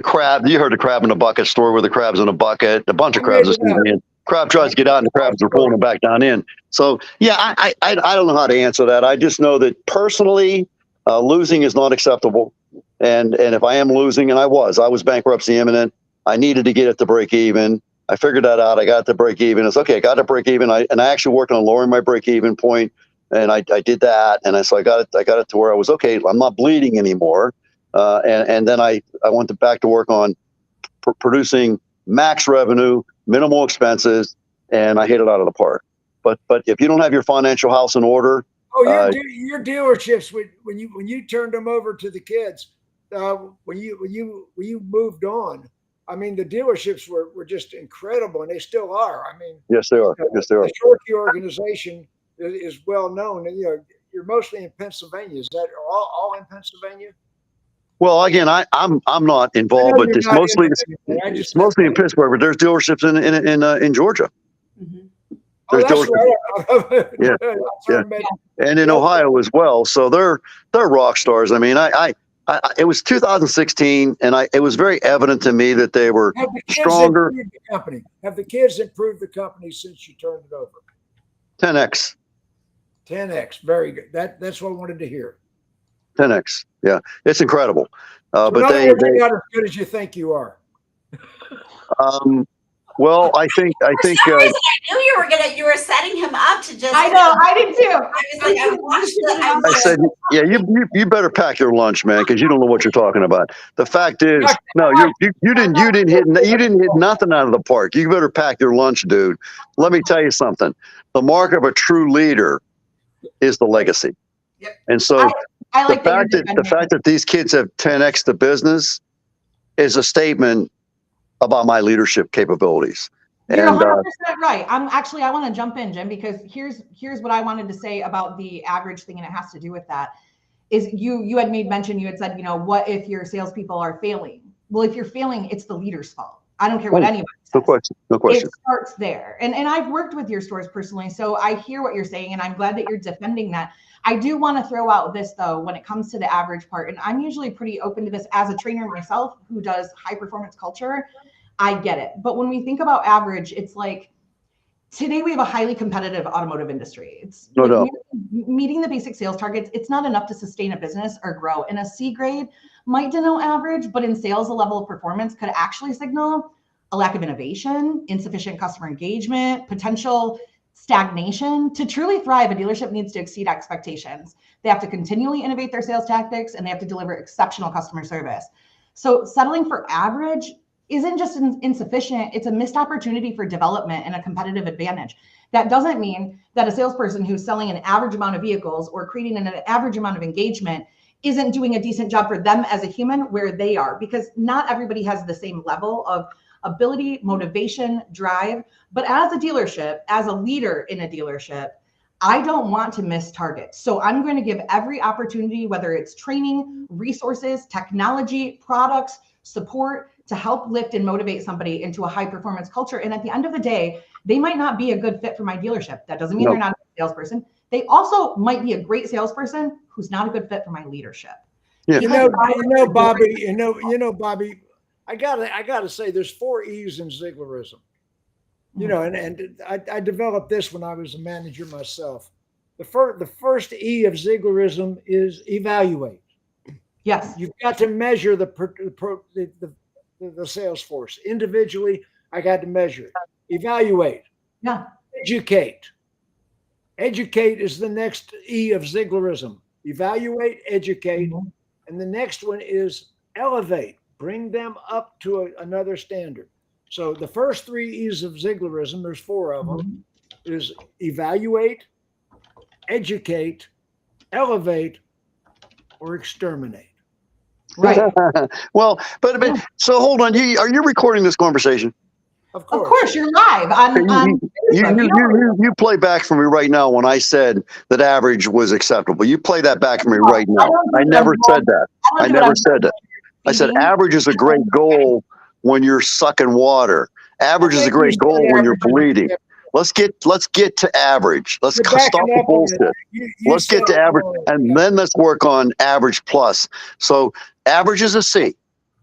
crab. You heard the crab in a bucket story where the crab's in a bucket. A bunch of crabs are swimming in. Crab tries to get out, and the crabs are pulling him back down in. So yeah, I don't know how to answer that. I just know that personally, losing is not acceptable. And if I am losing, and I was bankruptcy imminent. I needed to get it to break even. I figured that out. I got it to break even. It's okay. I got to break even. I actually worked on lowering my break even point, and I did that. And so I got it to where I was okay. I'm not bleeding anymore. And then I went back to work on producing max revenue, minimal expenses, and I hit it out of the park. But if you don't have your financial house in order, your dealerships when you turned them over to the kids, when you moved on. I mean, the dealerships were just incredible, and they still are. I mean, yes, they are. Yes, they are. The Shorty organization is well known, and you're mostly in Pennsylvania. Is that all in Pennsylvania? Well, again, I'm not involved with this. It's mostly in Pittsburgh, but there's dealerships in Georgia. Mm-hmm. There's dealerships. Right. Yeah. And in Ohio as well. So they're rock stars. I mean, it was 2016, and it was very evident to me that they were stronger. Have the kids improved the company since you turned it over? 10x. 10x, very good. That's what I wanted to hear. 10x, yeah, it's incredible. So but they're not as good as you think you are. Well, I think. For some reason, I knew you were setting him up to just. I know, I did too. I said, yeah, you better pack your lunch, man, because you don't know what you're talking about. The fact is, no, you didn't hit nothing out of the park. You better pack your lunch, dude. Let me tell you something. The mark of a true leader is the legacy. Yep. And so the fact that these kids have 10x the business is a statement about my leadership capabilities. You're 100% right. I want to jump in, Jim, because here's what I wanted to say about the average thing, and it has to do with that. Is you had made mention, you had said, what if your salespeople are failing? Well, if you're failing, it's the leader's fault. I don't care what anybody says. No question. No question. It starts there. And I've worked with your stores personally, so I hear what you're saying, and I'm glad that you're defending that. I do want to throw out this, though, when it comes to the average part, and I'm usually pretty open to this as a trainer myself who does high performance culture. I get it. But when we think about average, it's like today we have a highly competitive automotive industry. It's No doubt. Meeting the basic sales targets, it's not enough to sustain a business or grow. And a C grade might denote average, but in sales, the level of performance could actually signal a lack of innovation, insufficient customer engagement, potential stagnation. To truly thrive, a dealership needs to exceed expectations. They have to continually innovate their sales tactics, and they have to deliver exceptional customer service. So settling for average isn't just insufficient, it's a missed opportunity for development and a competitive advantage. That doesn't mean that a salesperson who's selling an average amount of vehicles or creating an average amount of engagement isn't doing a decent job for them as a human where they are, because not everybody has the same level of ability, motivation, drive. But as a dealership, as a leader in a dealership, I don't want to miss targets. So I'm going to give every opportunity, whether it's training, resources, technology, products, support, to help lift and motivate somebody into a high performance culture. And at the end of the day, they might not be a good fit for my dealership. That doesn't mean they're not a salesperson. They also might be a great salesperson who's not a good fit for my leadership. Yeah. Bobbie, I gotta say, there's 4 E's in Zieglerism. And I developed this when I was a manager myself. The first E of Zieglerism is evaluate. Yes. You've got to measure the sales force individually. I got to measure it. Evaluate. Yeah. Educate. Educate is the next E of Zieglerism. Evaluate, educate. Mm-hmm. And the next one is elevate. Bring them up to another standard. So the first 3 E's of Zieglerism, there's 4 of them, is evaluate, educate, elevate, or exterminate. Right. Well, but so hold on. Are you recording this conversation? Of course. Of course, you're live on you play back for me right now when I said that average was acceptable. You play that back for me right now. I never said that. I never said that. I said average is a great goal when you're sucking water. Average is a great goal when you're bleeding. Let's get to average. Let's stop the bullshit. Let's get to average, and then let's work on average plus. So average is a C.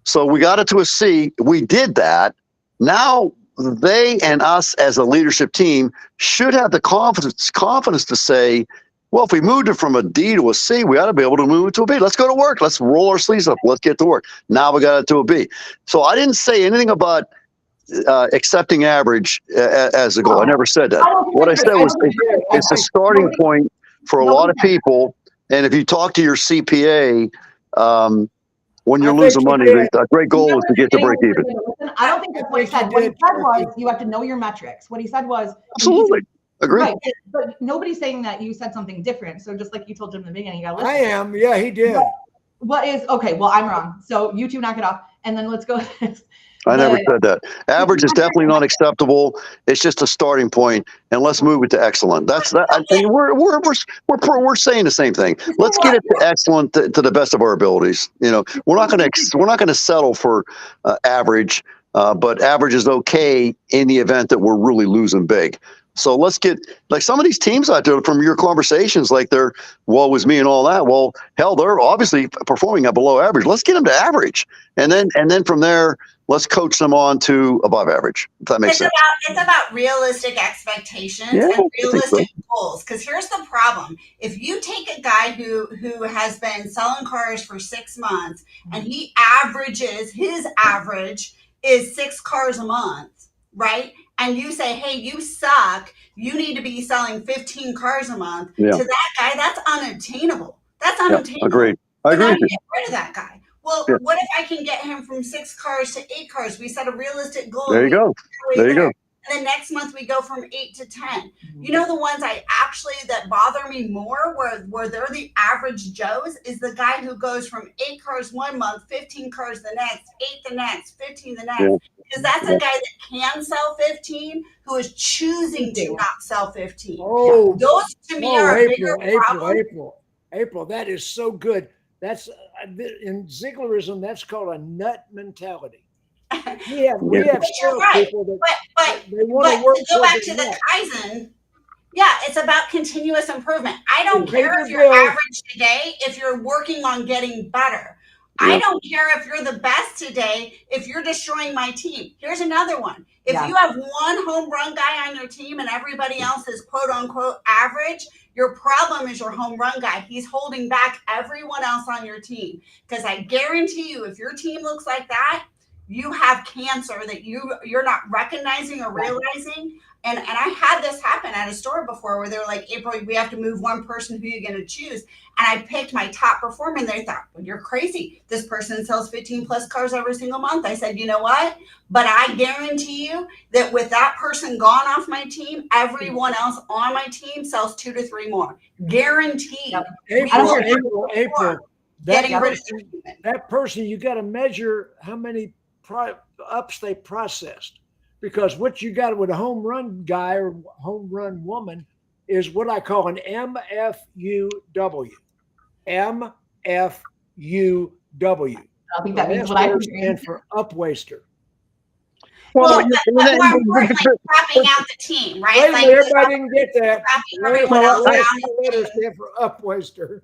So we got it to a C. We did that. Now they and us as a leadership team should have the confidence to say, well, if we moved it from a D to a C, we ought to be able to move it to a B. Let's go to work. Let's roll our sleeves up. Let's get to work. Now we got it to a B. So I didn't say anything about accepting average as a goal. I never said that. What I said was it's a starting point for a lot of people. And if you talk to your CPA, when you're losing money, a great goal is to get to break even. I don't think that's what he said. What he said was you have to know your metrics. What he said was absolutely agree. Right, but nobody's saying that you said something different. So just like you told him in the beginning, you got to listen. I am. Yeah, he did. What is okay? Well, I'm wrong. So you two knock it off, and then let's go. I never said that. Average is definitely not acceptable. It's just a starting point, and let's move it to excellent. That's that. I think we're saying the same thing. Let's get it to excellent to the best of our abilities. We're not going to settle for average, but average is okay in the event that we're really losing big. So let's get like some of these teams out there from your conversations, like they're woe is me and all that. Well, hell, they're obviously performing at below average. Let's get them to average, and then from there, let's coach them on to above average. If that makes sense. It's about realistic expectations and realistic goals. Because here's the problem: if you take a guy who has been selling cars for 6 months and he averages, his average is 6 cars a month, right? And you say, hey, you suck. You need to be selling 15 cars a month. Yeah. To that guy, that's unattainable. That's unattainable. Yeah, agreed. I agree. Get rid of that guy. Well, what if I can get him from 6 cars to 8 cars? We set a realistic goal. There you go. There you go. And then next month we go from 8 to 10. You know, the ones that bother me more where they're the average Joes is the guy who goes from 8 cars one month, 15 cars the next, 8 the next, 15 the next. Yeah. Because that's a guy that can sell 15 who is choosing to not sell 15. Oh, those to me are a bigger problem. April, that is so good. That's in Zieglerism, that's called a nut mentality. We have But you're sales right. people that But they want but to work to go for back their to the net. Kaizen, yeah, it's about continuous improvement. I don't Pay care their if you're bills. average today, if you're working on getting better. I Yeah. don't care if you're the best today, if you're destroying my team. Here's another one. If Yeah. you have one home run guy on your team and everybody else is quote unquote average, your problem is your home run guy. He's holding back everyone else on your team. Because I guarantee you, if your team looks like that, you have cancer that you're not recognizing or realizing. And I had this happen at a store before where they were like, April, we have to move one person. Who are you going to choose? And I picked my top performer, and they thought, well, you're crazy. This person sells 15 plus cars every single month. I said, you know what? But I guarantee you that with that person gone off my team, everyone else on my team sells 2 to 3 more. Guaranteed. Yep. April, Getting rid of that person, you got to measure how many ups they processed. Because what you got with a home run guy or home run woman is what I call an MFUW. MFUW. I think that means Last what I letter think. stands for upwaster. Well, but more importantly, crapping out the team, right? Wait, Like everybody didn't get that. crapping everyone else Last out. letter stands for upwaster.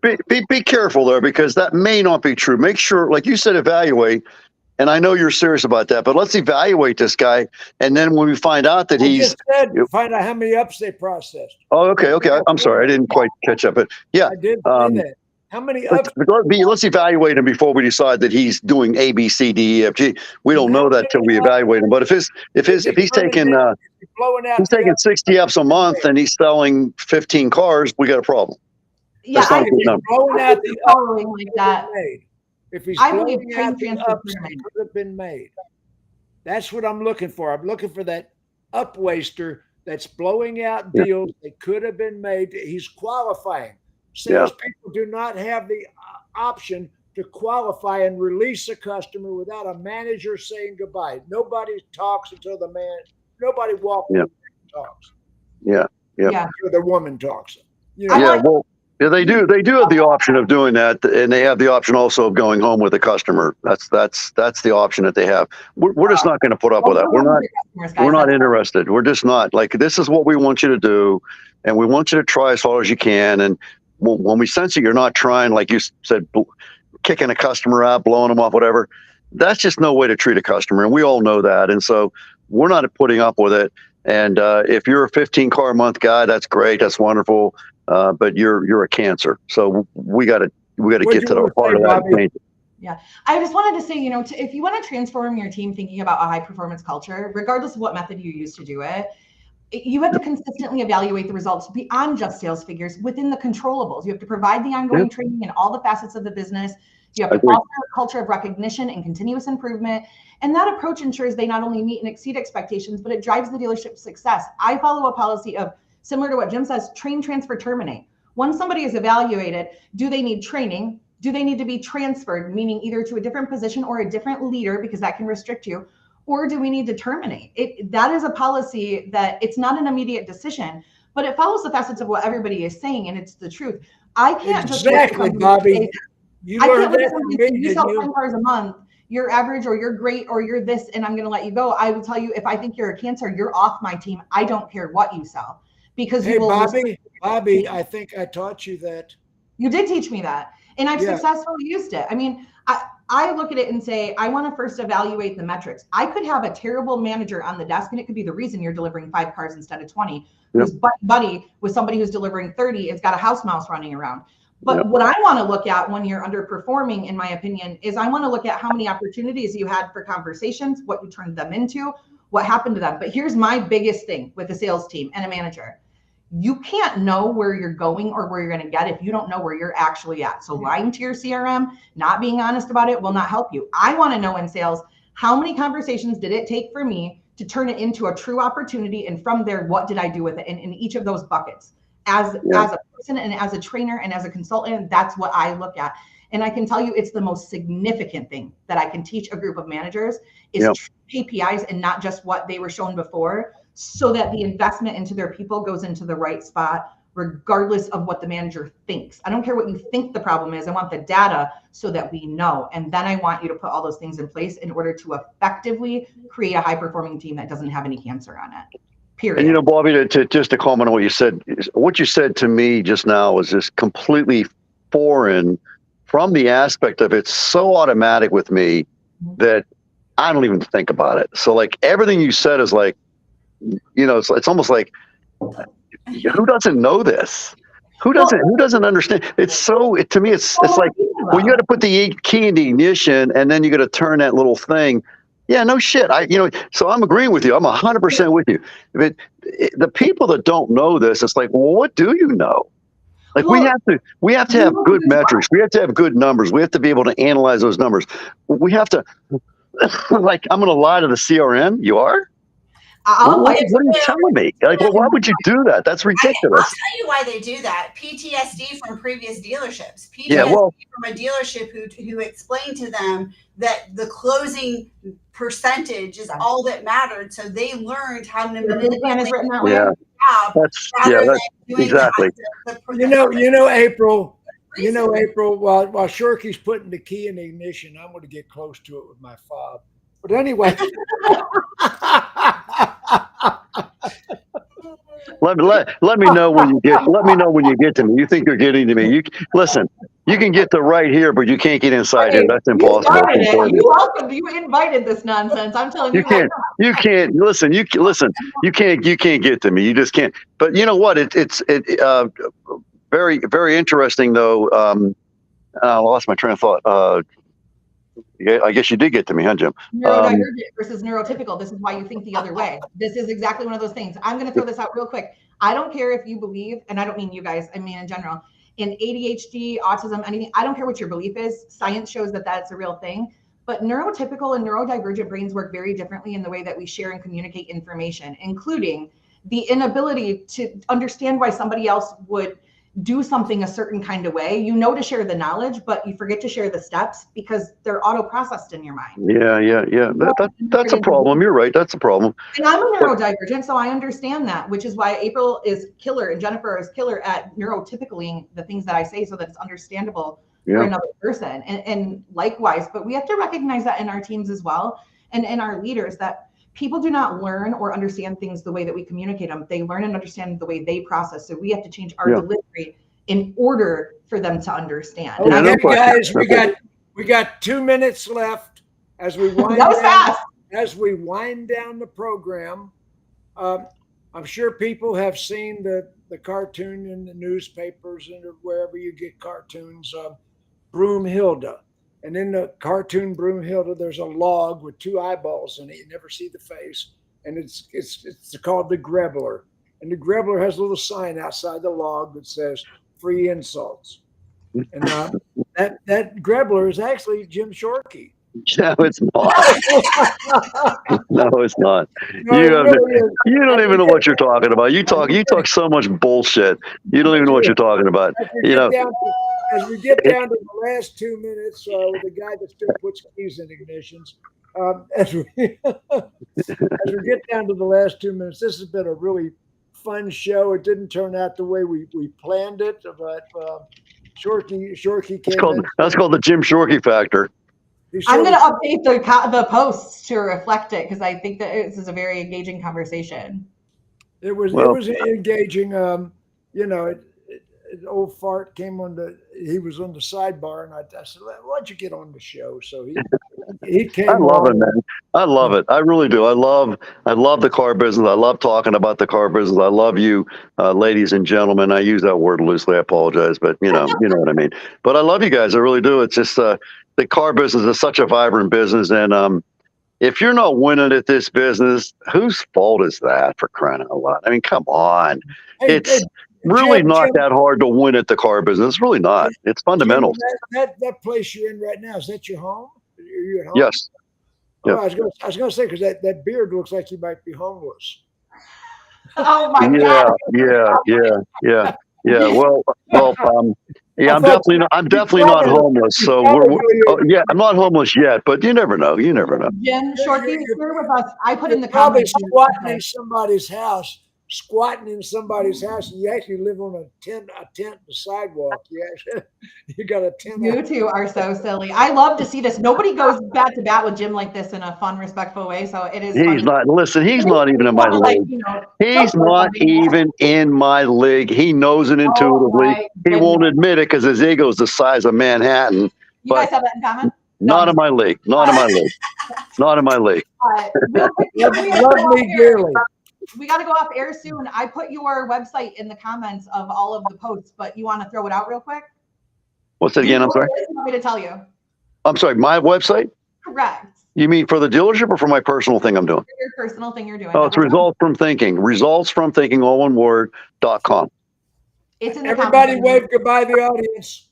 Be careful there, because that may not be true. Make sure, like you said, evaluate. And I know you're serious about that, but let's evaluate this guy. And then when we find out that I he's, just said find out how many ups they processed. oh, okay. I'm sorry. I didn't quite catch up, but yeah. I did say that. How many ups? Let's evaluate him before we decide that he's doing A, B, C, D, E, F, G. We don't know that till we evaluate him. But if he's taking he's taking 60 ups a month and he's selling 15 cars, we got a problem. Yeah, That's not a good number. Blowing out the ups following like that. if he's I believe blowing train out the transfer ups that could have been made. That's what I'm looking for. I'm looking for that upwaster that's blowing out deals that could have been made. He's qualifying. Salespeople do not have the option to qualify and release a customer without a manager saying goodbye. Nobody talks until nobody walks and talks. Yeah. Until the woman talks. They do have the option of doing that, and they have the option also of going home with a customer. That's the option that they have. We're just not going to put up with that. We're not interested. We're just not. Like, this is what we want you to do, and we want you to try as hard as you can. And when we sense that you're not trying, like you said, kicking a customer out, blowing them off, whatever, that's just no way to treat a customer, and we all know that. And so we're not putting up with it. And if you're a 15 car a month guy, that's great, that's wonderful. But you're a cancer. So we got to get to the part of that. Yeah, I just wanted to say, if you want to transform your team thinking about a high performance culture, regardless of what method you use to do it, you have to consistently evaluate the results beyond just sales figures within the controllables. You have to provide the ongoing training in all the facets of the business. You have to foster a culture of recognition and continuous improvement. And that approach ensures they not only meet and exceed expectations, but it drives the dealership's success. I follow a policy of, similar to what Jim says, train, transfer, terminate. Once somebody is evaluated, do they need training? Do they need to be transferred, meaning either to a different position or a different leader, because that can restrict you, or do we need to terminate? That is a policy that it's not an immediate decision, but it follows the facets of what everybody is saying, and it's the truth. I can't exactly, Bobbie. I can't look at somebody, you sell 10 cars a month, you're average, or you're great, or you're this, and I'm going to let you go. I will tell you, if I think you're a cancer, you're off my team. I don't care what you sell. Because hey, Bobbie, I think I taught you that. You did teach me that, and I've successfully used it. I mean, I look at it and say, I want to first evaluate the metrics. I could have a terrible manager on the desk, and it could be the reason you're delivering 5 cars instead of 20, who's buddy with somebody who's delivering 30, it's got a house mouse running around. But what I want to look at when you're underperforming, in my opinion, is I want to look at how many opportunities you had for conversations, what you turned them into, what happened to them. But here's my biggest thing with a sales team and a manager. You can't know where you're going or where you're going to get if you don't know where you're actually at. So lying to your CRM, not being honest about it will not help you. I want to know in sales, how many conversations did it take for me to turn it into a true opportunity? And from there, what did I do with it in each of those buckets? As a person and as a trainer and as a consultant, that's what I look at. And I can tell you it's the most significant thing that I can teach a group of managers is KPIs and not just what they were shown before, so that the investment into their people goes into the right spot regardless of what the manager thinks. I don't care what you think the problem is. I want the data so that we know. And then I want you to put all those things in place in order to effectively create a high-performing team that doesn't have any cancer on it. Period. And, you know, Bobbie, just to comment on what you said to me just now was just completely foreign from the aspect of it's so automatic with me that I don't even think about it. So like everything you said is like, you know, it's almost like, who doesn't know this? Who doesn't understand? It's so, to me, it's like, well, you got to put the key in the ignition and then you got to turn that little thing. Yeah, no shit. So I'm agreeing with you. I'm 100% with you. But the people that don't know this, it's like, well, what do you know? Like we have to have good metrics. We have to have good numbers. We have to be able to analyze those numbers. We have to, like, I'm going to lie to the CRM. You are? What are you telling me? Like, well, why would you do that? That's ridiculous. I'll tell you why they do that. PTSD from previous dealerships. PTSD from a dealership who explained to them that the closing percentage is all that mattered. So they learned how to manipulate the plan is written that way. Yeah, that's exactly. You know, April. You know, April. While Shirky's putting the key in the ignition, I'm going to get close to it with my fob. But anyway. Let me know when you get to me. You think you're getting to me? Listen. You can get to right here, but you can't get inside here. That's impossible. You invited this nonsense. I'm telling you. You can't listen. You can't get to me. You just can't. But you know what? It's very, very interesting though. I lost my train of thought. I guess you did get to me, huh, Jim? Neurodivergent versus neurotypical. This is why you think the other way. This is exactly one of those things. I'm going to throw this out real quick. I don't care if you believe, and I don't mean you guys, I mean in general, in ADHD, autism, anything. I don't care what your belief is. Science shows that that's a real thing. But neurotypical and neurodivergent brains work very differently in the way that we share and communicate information, including the inability to understand why somebody else would do something a certain kind of way. You know to share the knowledge, but you forget to share the steps because they're auto-processed in your mind. Yeah. That's a problem. You're right. That's a problem. And I'm a neurodivergent, so I understand that, which is why April is killer and Jennifer is killer at neurotypicaling the things that I say so that it's understandable for another person. And likewise, but we have to recognize that in our teams as well and in our leaders that people do not learn or understand things the way that we communicate them. They learn and understand the way they process. So we have to change our delivery in order for them to understand. Okay, guys, we got 2 minutes left as we wind down the program. I'm sure people have seen the cartoon in the newspapers and wherever you get cartoons. Broomhilda. And in the cartoon Broomhilda, there's a log with 2 eyeballs in it. You never see the face. And it's called the Grebbler. And the Grebbler has a little sign outside the log that says free insults. And that Grebbler is actually Jim Shorkey. No, it's not. No, it's not. You don't even know what you're talking about. You talk so much bullshit. You don't even know what you're talking about. As we get down to the last 2 minutes with the guy that still puts keys in ignitions, as we get down to the last 2 minutes, this has been a really fun show. It didn't turn out the way we planned it, but Shorkey came. That's called the Jim Shorkey factor. I'm going to update the posts to reflect it because I think that this is a very engaging conversation. It was engaging. An old fart came he was on the sidebar, and I said, "Why'd you get on the show?" So he came. I love it, man. I love it. I really do. I love the car business. I love talking about the car business. I love you, ladies and gentlemen. I use that word loosely. I apologize, but you know what I mean. But I love you guys. I really do. It's just the car business is such a vibrant business, and if you're not winning at this business, whose fault is that, for crying out loud? I mean, come on. It's really not that hard to win at the car business. It's really not. It's fundamentals. Jim, that place you're in right now, is that your home? Are you at home? Yes. Oh, I was going to say, because that beard looks like you might be homeless. Oh my God. Yeah. Well, I'm definitely not homeless. So I'm not homeless yet, but you never know. Jim Shorkey is here with us. I put in the probably comments. squatting in somebody's house squatting in somebody's house and you actually live on a tent, the sidewalk. You got a tent. You two are so silly. I love to see this. Nobody goes bat to bat with Jim like this in a fun, respectful way. So it is. He's funny. not. Listen, he's not even in my Like, league. He's not even in my league. He knows it intuitively. He won't admit it because his ego is the size of Manhattan. You guys have that in common? Not in my league. Not in my league. Not in my league. Love me dearly. We got to go off air soon. I put your website in the comments of all of the posts, but you want to throw it out real quick? What's it again? I'm sorry. You want me to tell you? I'm sorry. My website? Correct. You mean for the dealership or for my personal thing I'm doing? For your personal thing you're doing. Oh, it's Results from Thinking. Results from Thinking, all one word, .com. It's in the Everybody comments. wave goodbye to the audience.